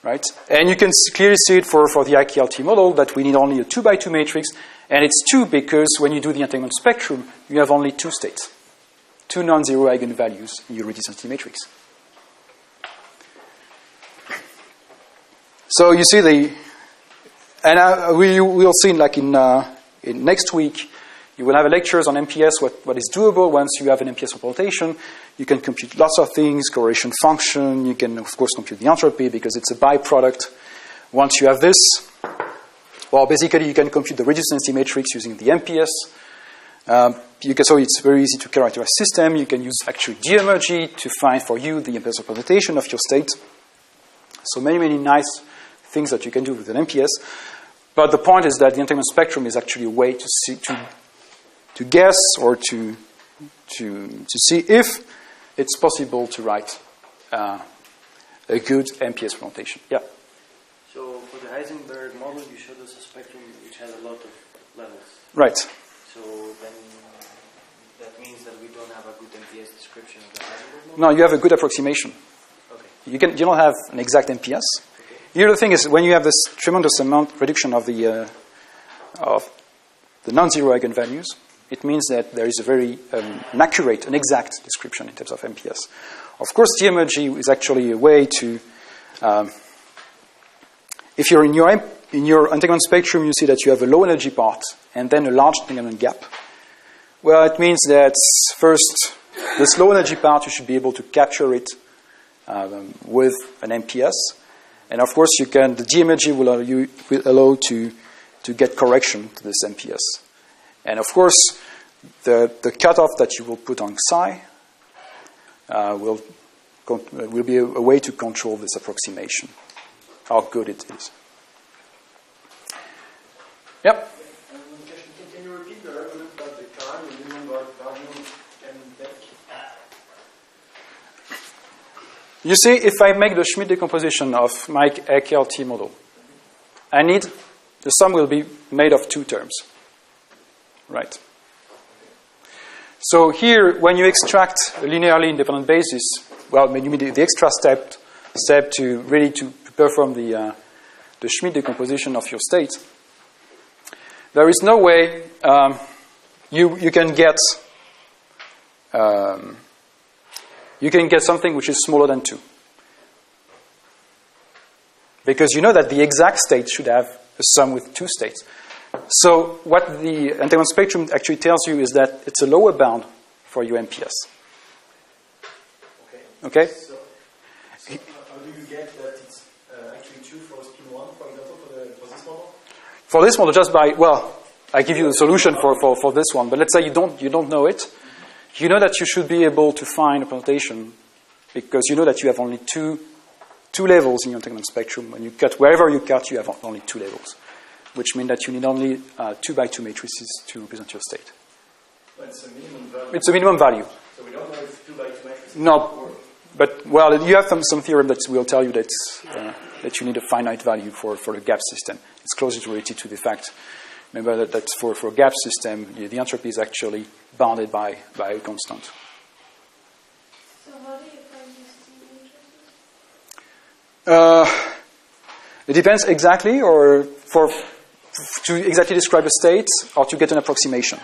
Right? And you can clearly see it for the IKLT model that we need only a 2x2 matrix, and it's 2 because when you do the entanglement spectrum, you have only 2 states, 2 non-zero eigenvalues in your reduced density matrix. So you see we'll see like in next week, you will have lectures on MPS, what is doable once you have an MPS representation. You can compute lots of things, correlation function. You can, of course, compute the entropy because it's a byproduct. Once you have this, well, basically you can compute the reduced density matrix using the MPS. So it's very easy to characterize system. You can use actually de-emergy to find for you the MPS representation of your state. So many, many nice things that you can do with an MPS. But the point is that the entanglement spectrum is actually a way to see, to guess or to see if it's possible to write a good MPS representation. Yeah. So for the Heisenberg model, you showed us a spectrum which has a lot of levels. Right. So then that means that we don't have a good MPS description of the Heisenberg model? No, you have a good approximation. Okay. You don't have an exact MPS. Okay. Here the thing is, when you have this tremendous amount reduction of the non-zero eigenvalues, it means that there is a very an accurate, an exact description in terms of MPS. Of course, de-emergy is actually a way to, if you're in your entanglement spectrum, you see that you have a low energy part and then a large entanglement gap. Well, it means that first, this low energy part, you should be able to capture it with an MPS. And of course, the de-emergy will allow to get correction to this MPS. And of course, the cutoff that you will put on psi will be a way to control this approximation, how good it is. Yep. Can you repeat the argument about the time and minimum value and back? You see, if I make the Schmidt decomposition of my IKLT model, the sum will be made of 2 terms. Right. So here, when you extract a linearly independent basis, well, you need the extra step to really to perform the Schmidt decomposition of your state. There is no way you can get something which is smaller than 2, because you know that the exact state should have a sum with 2 states. So what the entanglement spectrum actually tells you is that it's a lower bound for your MPS. Okay? So how do you get that it's actually true for spin 1, for example, for this model? For this model, just by, well, I give you the solution for this one, but let's say you don't know it. You know that you should be able to find a representation because you know that you have only two levels in your entanglement spectrum. When you cut, wherever you cut, you have only 2 levels, which means that you need only 2x2 matrices to represent your state. But it's a minimum value. It's a minimum value. So we don't know if 2x2 matrices. No, but well, you have some theorem that will tell you that you need a finite value for the gap system. It's closely related to the fact. Remember that for a gap system, the entropy is actually bounded by a constant. So how do you find these 2 matrices? It depends exactly, or to exactly describe a state, or to get an approximation.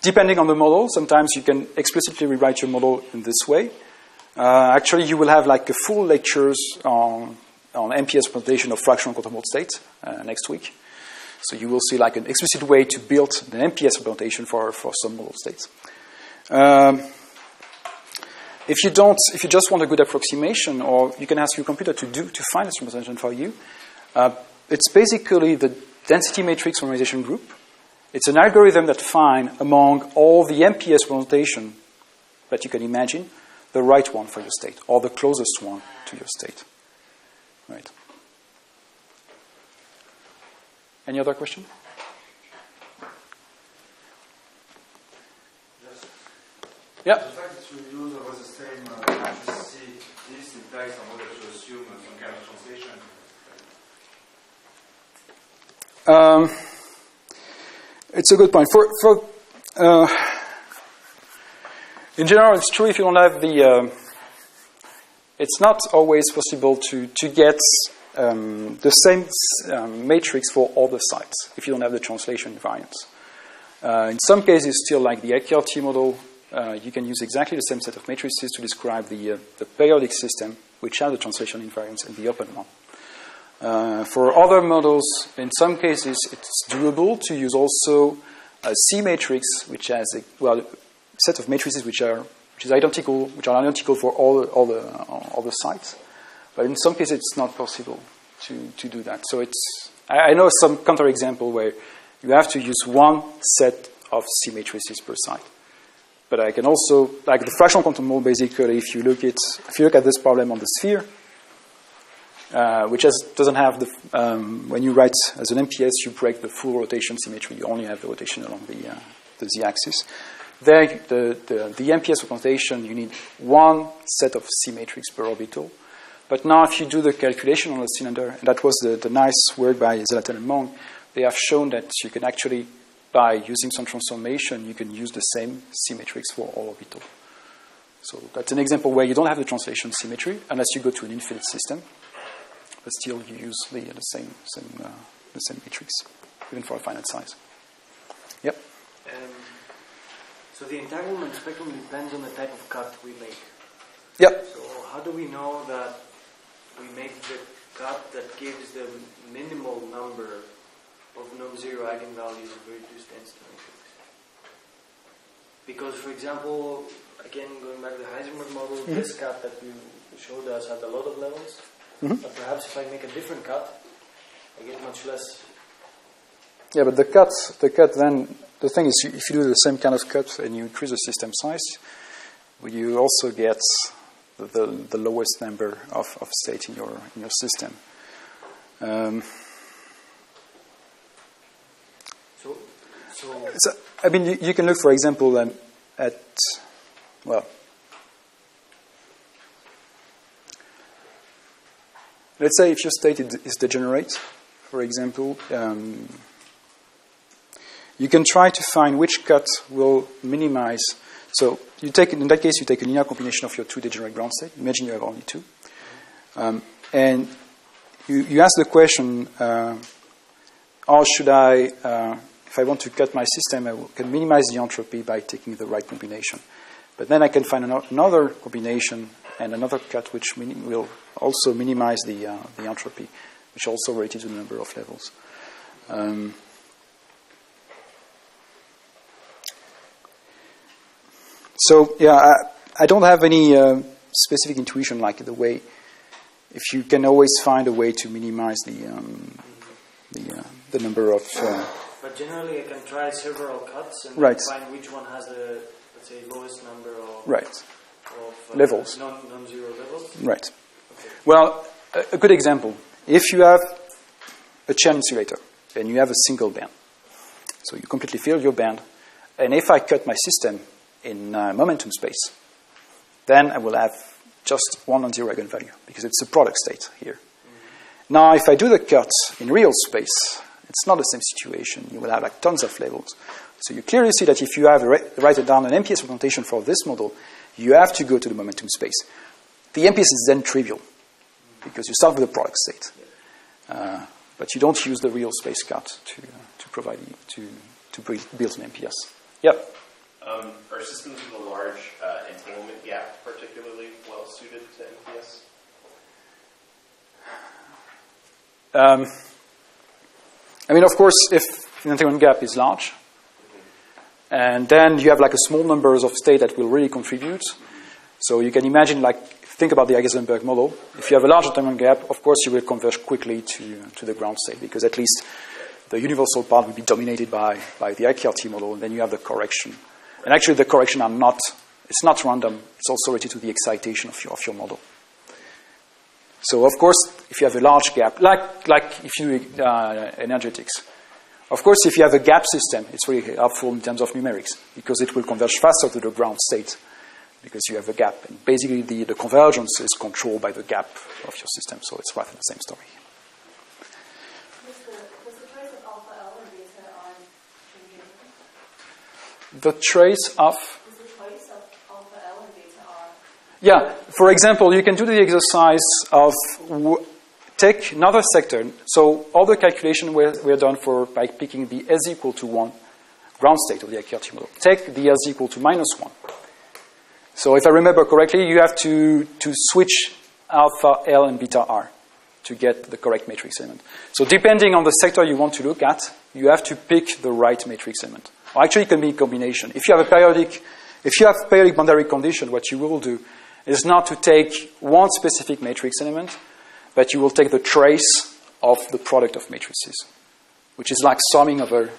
Depending on the model, sometimes you can explicitly rewrite your model in this way. Actually, you will have like a full lectures on MPS representation of fractional quantum Hall states next week. So you will see like an explicit way to build an MPS representation for some model states. If you just want a good approximation, or you can ask your computer to find this representation for you, it's basically the density matrix normalization group. It's an algorithm that finds among all the MPS representation that you can imagine, the right one for your state, or the closest one to your state. Right. Any other question? Yeah. The fact that you use over the same matrix C, this implies some order to assume some kind of translation. It's a good point. In general, it's true if you don't have the. It's not always possible to get the same matrix for all the sites if you don't have the translation invariance. In some cases, still like the AKRT model, you can use exactly the same set of matrices to describe the periodic system, which has the translation invariance and the open one. For other models, in some cases, it's doable to use also a C matrix, which has a set of matrices which are identical for all the sites. But in some cases, it's not possible to do that. So I know some counterexample where you have to use one set of C matrices per site. But I can also, like the fractional quantum model, basically, if you look at this problem on the sphere, which doesn't have the, when you write as an MPS, you break the full rotation symmetry. You only have the rotation along the z-axis. There, the MPS representation, you need one set of C matrix per orbital. But now if you do the calculation on the cylinder, and that was the nice work by Zelatel and Mong, they have shown that you can actually, by using some transformation, you can use the same C matrix for all orbital. So that's an example where you don't have the translation symmetry unless you go to an infinite system, but still you use the same matrix, even for a finite size. Yep. So the entanglement spectrum depends on the type of cut we make. Yep. So how do we know that we make the cut that gives the minimal number of non-zero eigenvalues of reduced density matrix? Because, for example, again, going back to the Heisenberg model, this cut that you showed us had a lot of levels. But perhaps if I make a different cut, I get much less. Yeah, but the cut then, the thing is, if you do the same kind of cut and you increase the system size, you also get the lowest number of states in your system. So I mean, you can look, for example, at, well, let's say if your state is degenerate, for example, you can try to find which cut will minimize. So in that case, you take a linear combination of your two degenerate ground states. Imagine you have only two. And you ask the question, how should I, if I want to cut my system, I can minimize the entropy by taking the right combination. But then I can find another combination and another cut which will also minimize the entropy, which also related to the number of levels. So yeah, I don't have any specific intuition like the way, if you can always find a way to minimize the number of. But generally, I can try several cuts and find which one has the, let's say, lowest number of levels, non-zero levels. Right. Okay. Well, a good example: if you have a chain insulator and you have a single band, so you completely fill your band, and if I cut my system in momentum space, then I will have just one non-zero eigenvalue because it's a product state here. Now, if I do the cut in real space, it's not the same situation. You will have like tons of levels. So you clearly see that if you have write it down an MPS representation for this model, you have to go to the momentum space. The MPS is then trivial because you start with a product state, but you don't use the real space cut to provide to build an MPS. Yep. Are systems with a large entanglement gap particularly well suited to MPS? I mean, of course, if the entanglement gap is large, and then you have like a small numbers of states that will really contribute. So you can imagine, like, think about the Heisenberg model. If you have a large entanglement gap, of course, you will converge quickly to the ground state, because at least the universal part will be dominated by the IKRT model, and then you have the correction. And actually, the correction it's not random. It's also related to the excitation of your model. So, of course, if you have a large gap, like if you do energetics, of course, if you have a gap system, it's really helpful in terms of numerics, because it will converge faster to the ground state, because you have a gap. And basically, the convergence is controlled by the gap of your system, so it's rather the same story. Was the trace of alpha L and beta R changing? The trace of... Is the trace of alpha L and beta R? Yeah, for example, you can do the exercise of take another sector. So all the calculations were done by picking the S equal to 1 ground state of the IKRT model. Take the S equal to -1. So if I remember correctly, you have to switch alpha L and beta R to get the correct matrix element. So depending on the sector you want to look at, you have to pick the right matrix element. Or actually, it can be a combination. If you have periodic boundary condition, what you will do is not to take one specific matrix element, but you will take the trace of the product of matrices, which is like summing over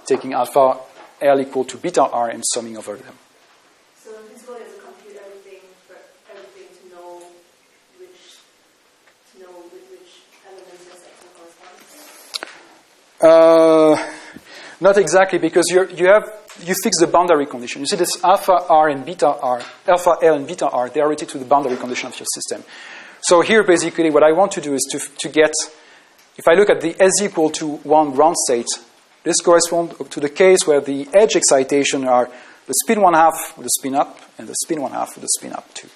taking alpha L equal to beta R and summing over them. So in this way, is to compute everything to know which elements your section corresponds to? Not exactly, because you fix the boundary condition. You see this alpha L and beta R, they are related to the boundary condition of your system. So here, basically, what I want to do is to get, if I look at the S equal to 1 ground state, this corresponds to the case where the edge excitation are the spin 1/2 with the spin up and the spin 1/2 with the spin up 2.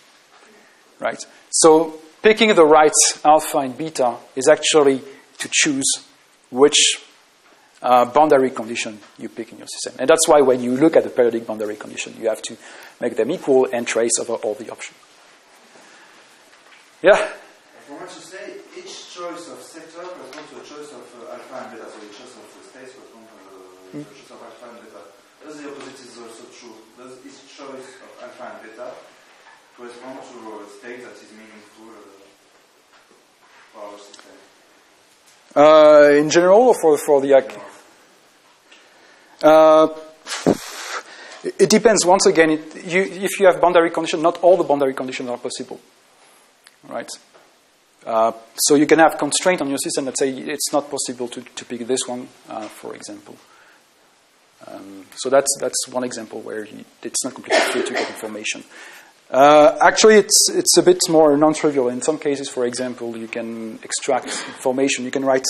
Right? So picking the right alpha and beta is actually to choose which boundary condition you pick in your system. And that's why when you look at the periodic boundary condition, you have to make them equal and trace over all the options. Yeah? From what you say, each choice of sector corresponds to a choice of alpha and beta. So each choice of space corresponds to a choice of alpha and beta. Does the opposite is also true? Does each choice of alpha and beta correspond to a state that is meaningful for our system? In general, or for the... it depends. Once again, if you have boundary conditions, not all the boundary conditions are possible. Right? So you can have constraint on your system that say it's not possible to pick this one, for example. So that's one example where it's not completely clear to get information. Actually, it's a bit more non-trivial. In some cases, for example, you can extract information. You can write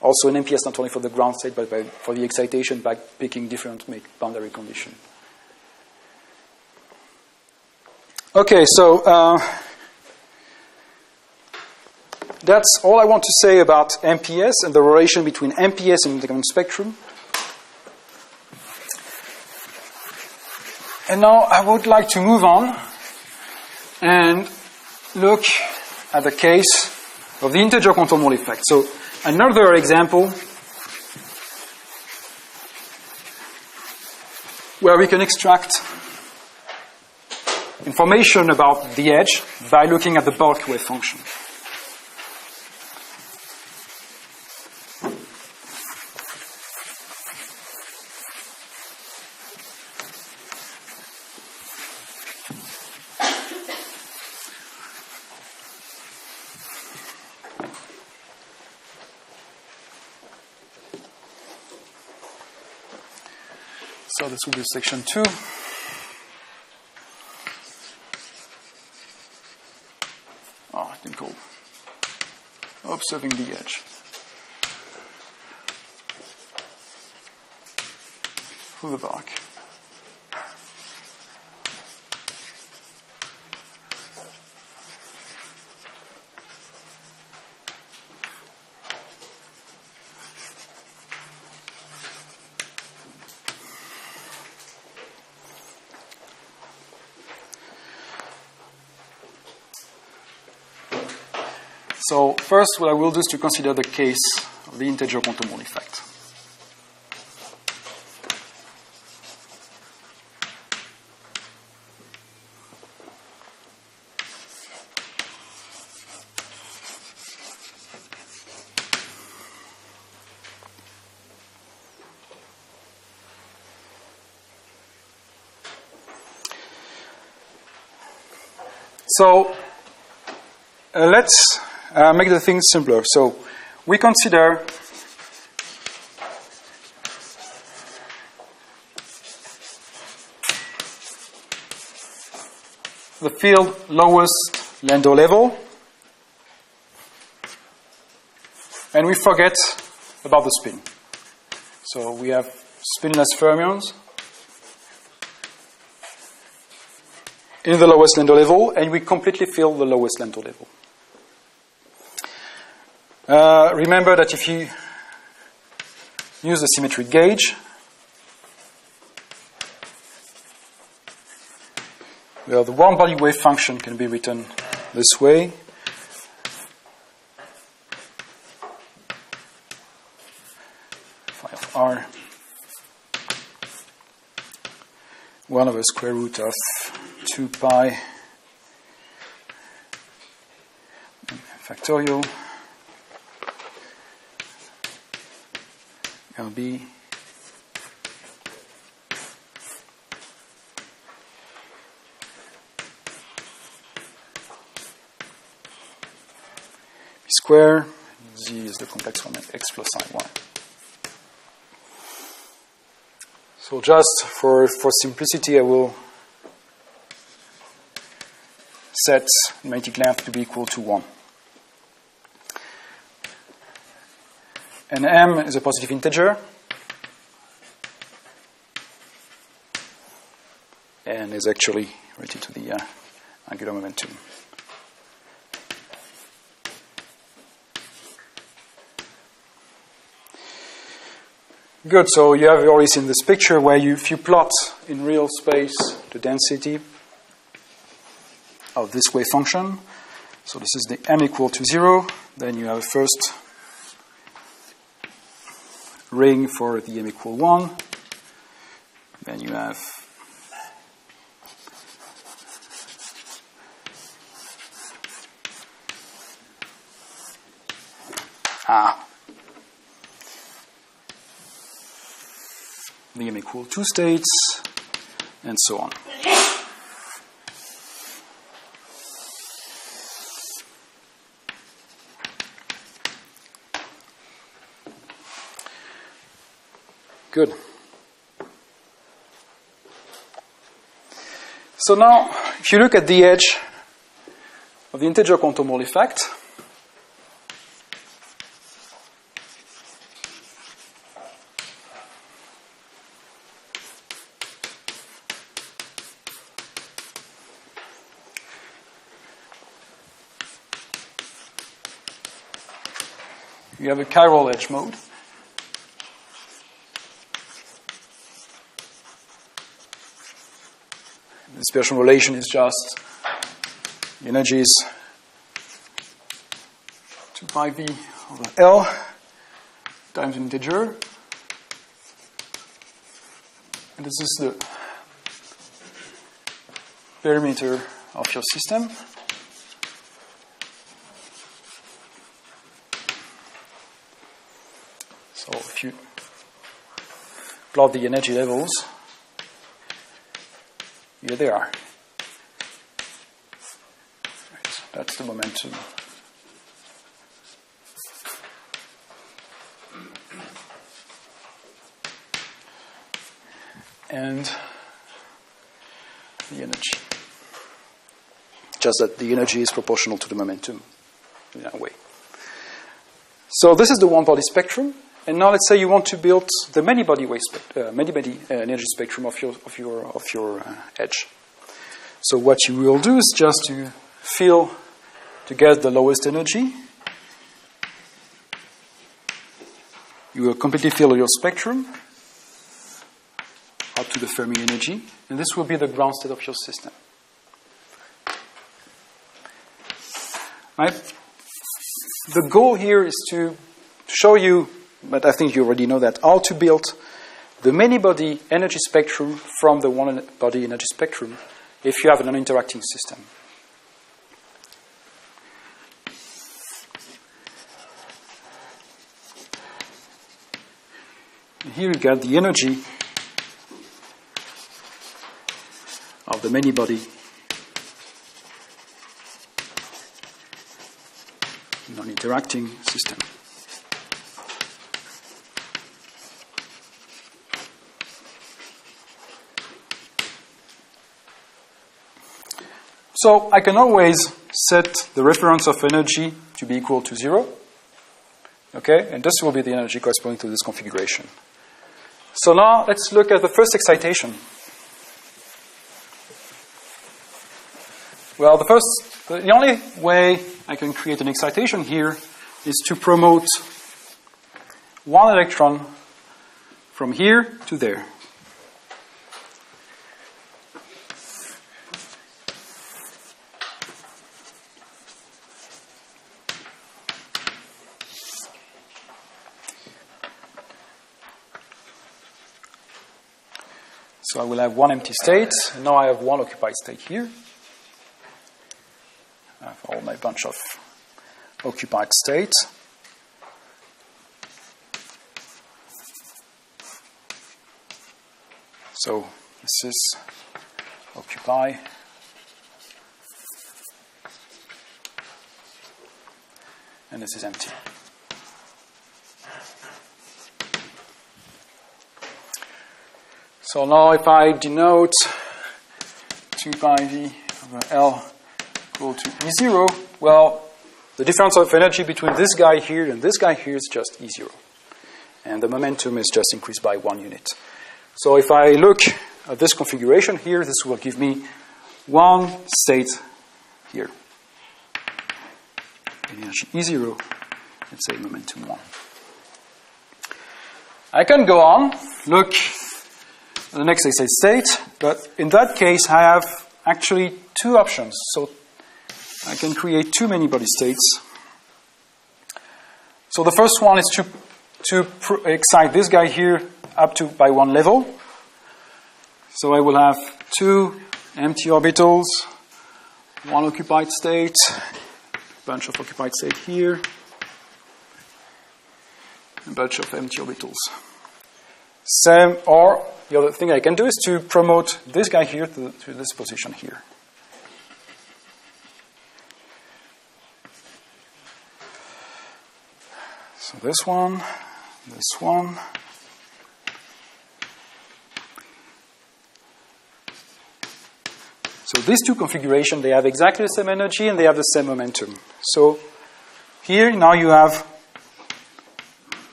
also an MPS not only for the ground state, but for the excitation by picking different boundary conditions. Okay, so that's all I want to say about MPS and the relation between MPS and the spectrum. And now I would like to move on and look at the case of the integer contournement effect. So another example where we can extract information about the edge by looking at the bulk wave function. So this will be section 2. I can call observing the edge. Through the bark. So first what I will do is to consider the case the integer quantum Hall effect. So let's make the thing simpler. So we consider the field lowest Landau level, and we forget about the spin. So we have spinless fermions in the lowest Landau level, and we completely fill the lowest Landau level. Remember that if you use the symmetric gauge, well, the one-body wave function can be written this way. Phi of r 1 over square root of 2 pi factorial LB B square, Z is the complex one, x plus I1. So just for simplicity, I will set magnetic length to be equal to 1. And m is a positive integer, and is actually related to the angular momentum. Good, so you have already seen this picture where if you plot in real space the density of this wave function, so this is the m equal to 0, then you have a first ring for the m equal 1, then you have the m equal 2 states, and so on. Good. So now, if you look at the edge of the integer quantum Hall effect, you have a chiral edge mode. The dispersion relation is just the energy is 2 pi v over L times an integer. And this is the perimeter of your system. So if you plot the energy levels, here they are. Right, that's the momentum. And the energy. Just that the energy is proportional to the momentum in that way. So this is the one-body spectrum. And now let's say you want to build the many-body energy spectrum of your edge. So what you will do is just to fill to get the lowest energy. You will completely fill your spectrum up to the Fermi energy, and this will be the ground state of your system. Right? The goal here is to show you, but I think you already know that, how to build the many-body energy spectrum from the one-body energy spectrum if you have an non-interacting system. Here you get the energy of the many-body non-interacting system. So I can always set the reference of energy to be equal to 0. Okay, and this will be the energy corresponding to this configuration. So now let's look at the first excitation. Well, the only way I can create an excitation here is to promote one electron from here to there. So I will have one empty state. Now I have one occupied state here. I have all my bunch of occupied states. So this is occupy. And this is empty. So now if I denote 2 pi v over L equal to E0, well, the difference of energy between this guy here and this guy here is just E0. And the momentum is just increased by 1 unit. So if I look at this configuration here, this will give me one state here. Energy E0, let's say momentum 1. I can go on, look at the next state, but in that case I have actually two options. So I can create two many-body states. So the first one is to excite this guy here up to by one level. So I will have two empty orbitals, one occupied state, a bunch of occupied state here, a bunch of empty orbitals. Same, or the other thing I can do is to promote this guy here to this position here. So this one. So these two configurations, they have exactly the same energy and they have the same momentum. So here now you have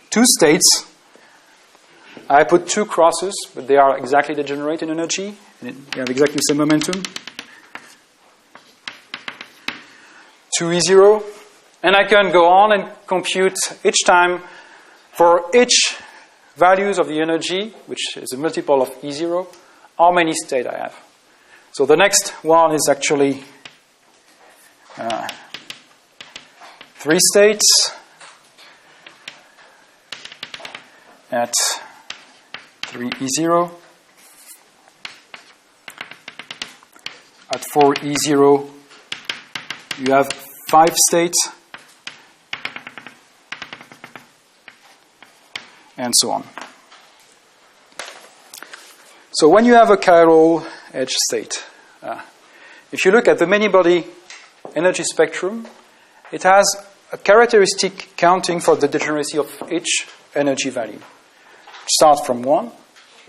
two states. I put two crosses, but they are exactly degenerate in energy, and they have exactly the same momentum. 2E0. And I can go on and compute each time for each values of the energy, which is a multiple of E0, how many states I have. So the next one is actually 3 states at 3E0. At 4E0, you have 5 states, and so on. So when you have a chiral edge state, if you look at the many-body energy spectrum, it has a characteristic counting for the degeneracy of each energy value. It starts from 1,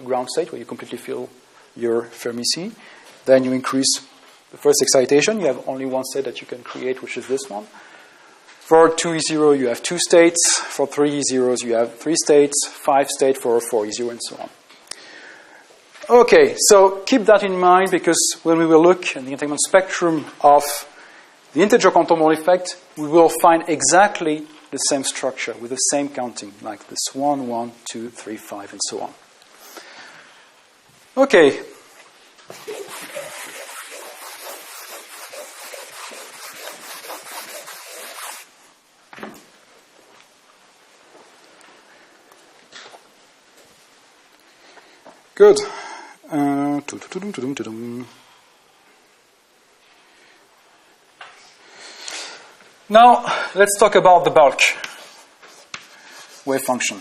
ground state, where you completely fill your Fermi sea. Then you increase the first excitation. You have only one state that you can create, which is this one. For 2E0, you have 2 states. For 3E0s, you have 3 states, 5 states for 4E0, and so on. Okay, so keep that in mind, because when we will look at the entanglement spectrum of the integer quantum Hall effect, we will find exactly the same structure with the same counting, like this 1, 1, 2, 3, 5, and so on. Okay. Good. Now, let's talk about the bulk wave function.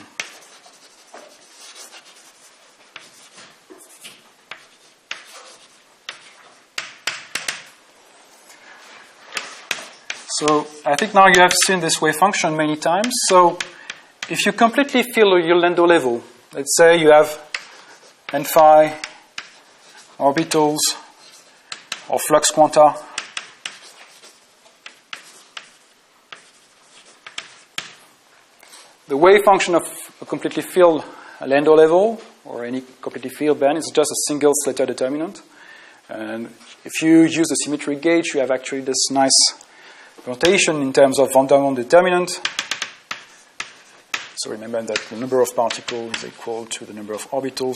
So I think now you have seen this wave function many times. So if you completely fill your Landau level, let's say you have n phi orbitals or flux quanta, the wave function of a completely filled Landau level or any completely filled band is just a single Slater determinant. And if you use the symmetry gauge, you have actually this nice notation in terms of Entanglement determinant. So remember that the number of particles is equal to the number of orbitals.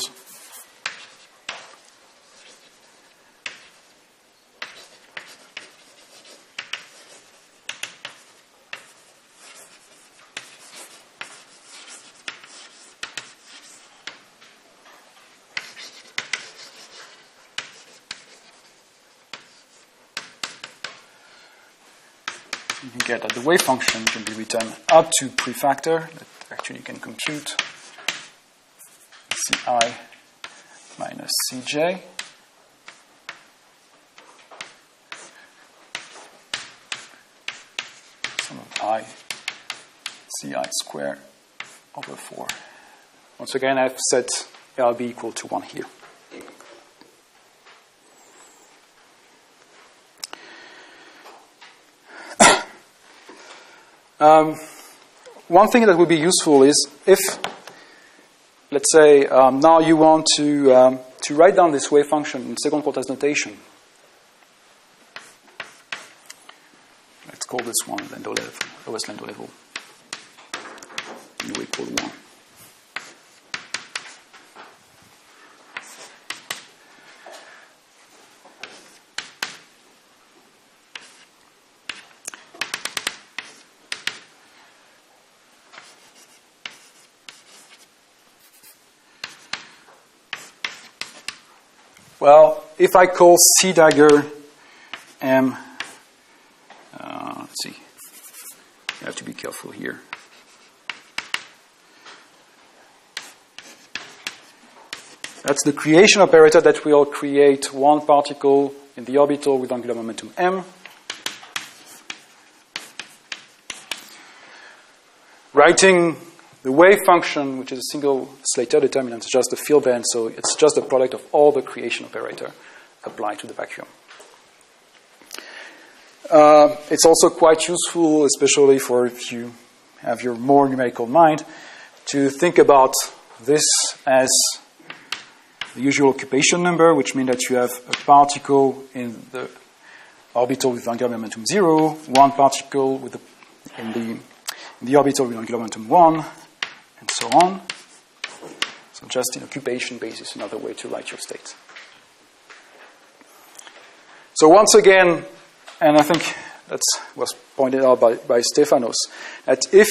You get that the wave function can be written up to prefactor that actually you can compute Ci minus Cj sum of I Ci squared over 4. Once again, I've set LB equal to 1 here. One thing that would be useful is if, let's say, now you want to write down this wave function in second quantized notation. Let's call this one Landau level, lowest Landau level. U equal 1. Well, if I call C dagger M, let's see, you have to be careful here. That's the creation operator that will create one particle in the orbital with angular momentum m. Writing the wave function, which is a single Slater determinant, is just the field band, so it's just the product of all the creation operator applied to the vacuum. It's also quite useful, especially for if you have your more numerical mind, to think about this as the usual occupation number, which means that you have a particle in the orbital with angular momentum 0, one particle with in the orbital with angular momentum 1, and so on. So just in occupation basis, another way to write your states. So once again, and I think that was pointed out by Stefanos, that if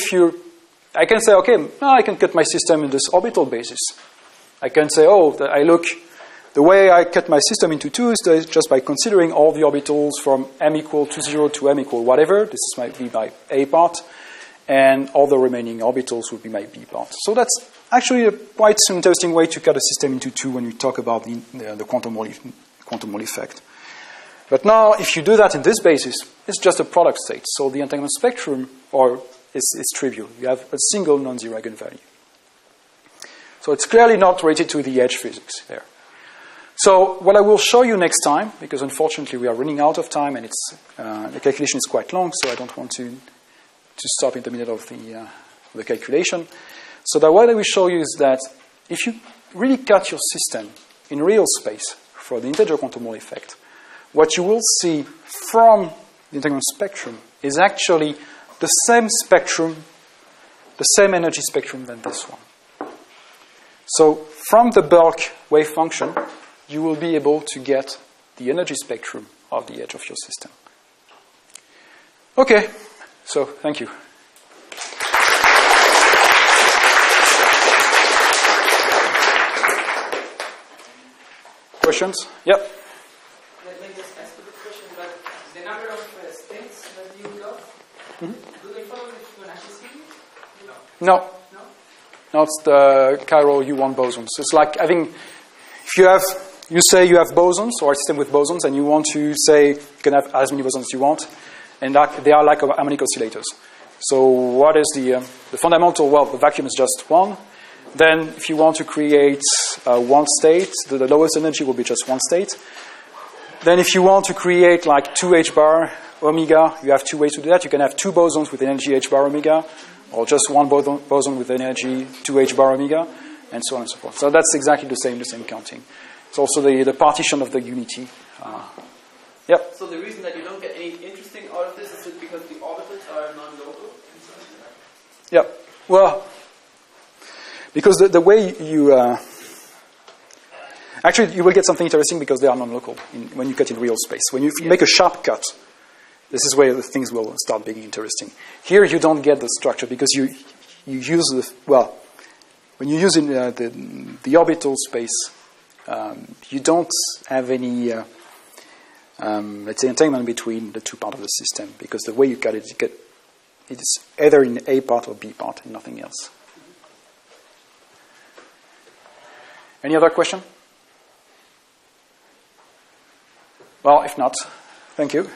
I can say, okay, I can cut my system in this orbital basis. I can say, the way I cut my system into two is just by considering all the orbitals from m equal to 0 to m equal whatever. This might be my A part. And all the remaining orbitals would be my B part. So that's actually quite an interesting way to cut a system into two when you talk about the quantum Mole effect. But now, if you do that in this basis, it's just a product state. So the entanglement spectrum is trivial. You have a single non-zero eigenvalue. So it's clearly not related to the edge physics there. So what I will show you next time, because unfortunately we are running out of time and the calculation is quite long, so I don't want to stop in the middle of the calculation. So that what I will show you is that if you really cut your system in real space for the integer quantum Mole effect, what you will see from the entanglement spectrum is actually the same spectrum, the same energy spectrum than this one. So from the bulk wave function, you will be able to get the energy spectrum of the edge of your system. Okay. So, thank you. Questions? Yep. Let me just ask you the question about the number of states that you got. Do they follow the Fibonacci series? No. No, it's the chiral U1 bosons. It's like having, if you say you have bosons or a system with bosons, and you want to say you can have as many bosons as you want, and they are like harmonic oscillators. So what is the fundamental? Well, the vacuum is just one. Then if you want to create one state, the lowest energy will be just one state. Then if you want to create like 2 h bar omega, you have two ways to do that. You can have two bosons with energy h bar omega, or just one boson with energy 2 h bar omega, and so on and so forth. So that's exactly the same counting. It's also the partition of the unity. Yep. So the reason that you don't get any interesting out of this is it because the orbitals are non-local? Yep. Well, because the way you... actually, you will get something interesting because they are non-local when you cut in real space. When you make a sharp cut, this is where the things will start being interesting. Here, you don't get the structure because you use the... Well, when you use in the orbital space, you don't have any... let's say entanglement between the two parts of the system, because the way you cut it, it's either in A part or B part and nothing else. Any other question? Well, if not, thank you.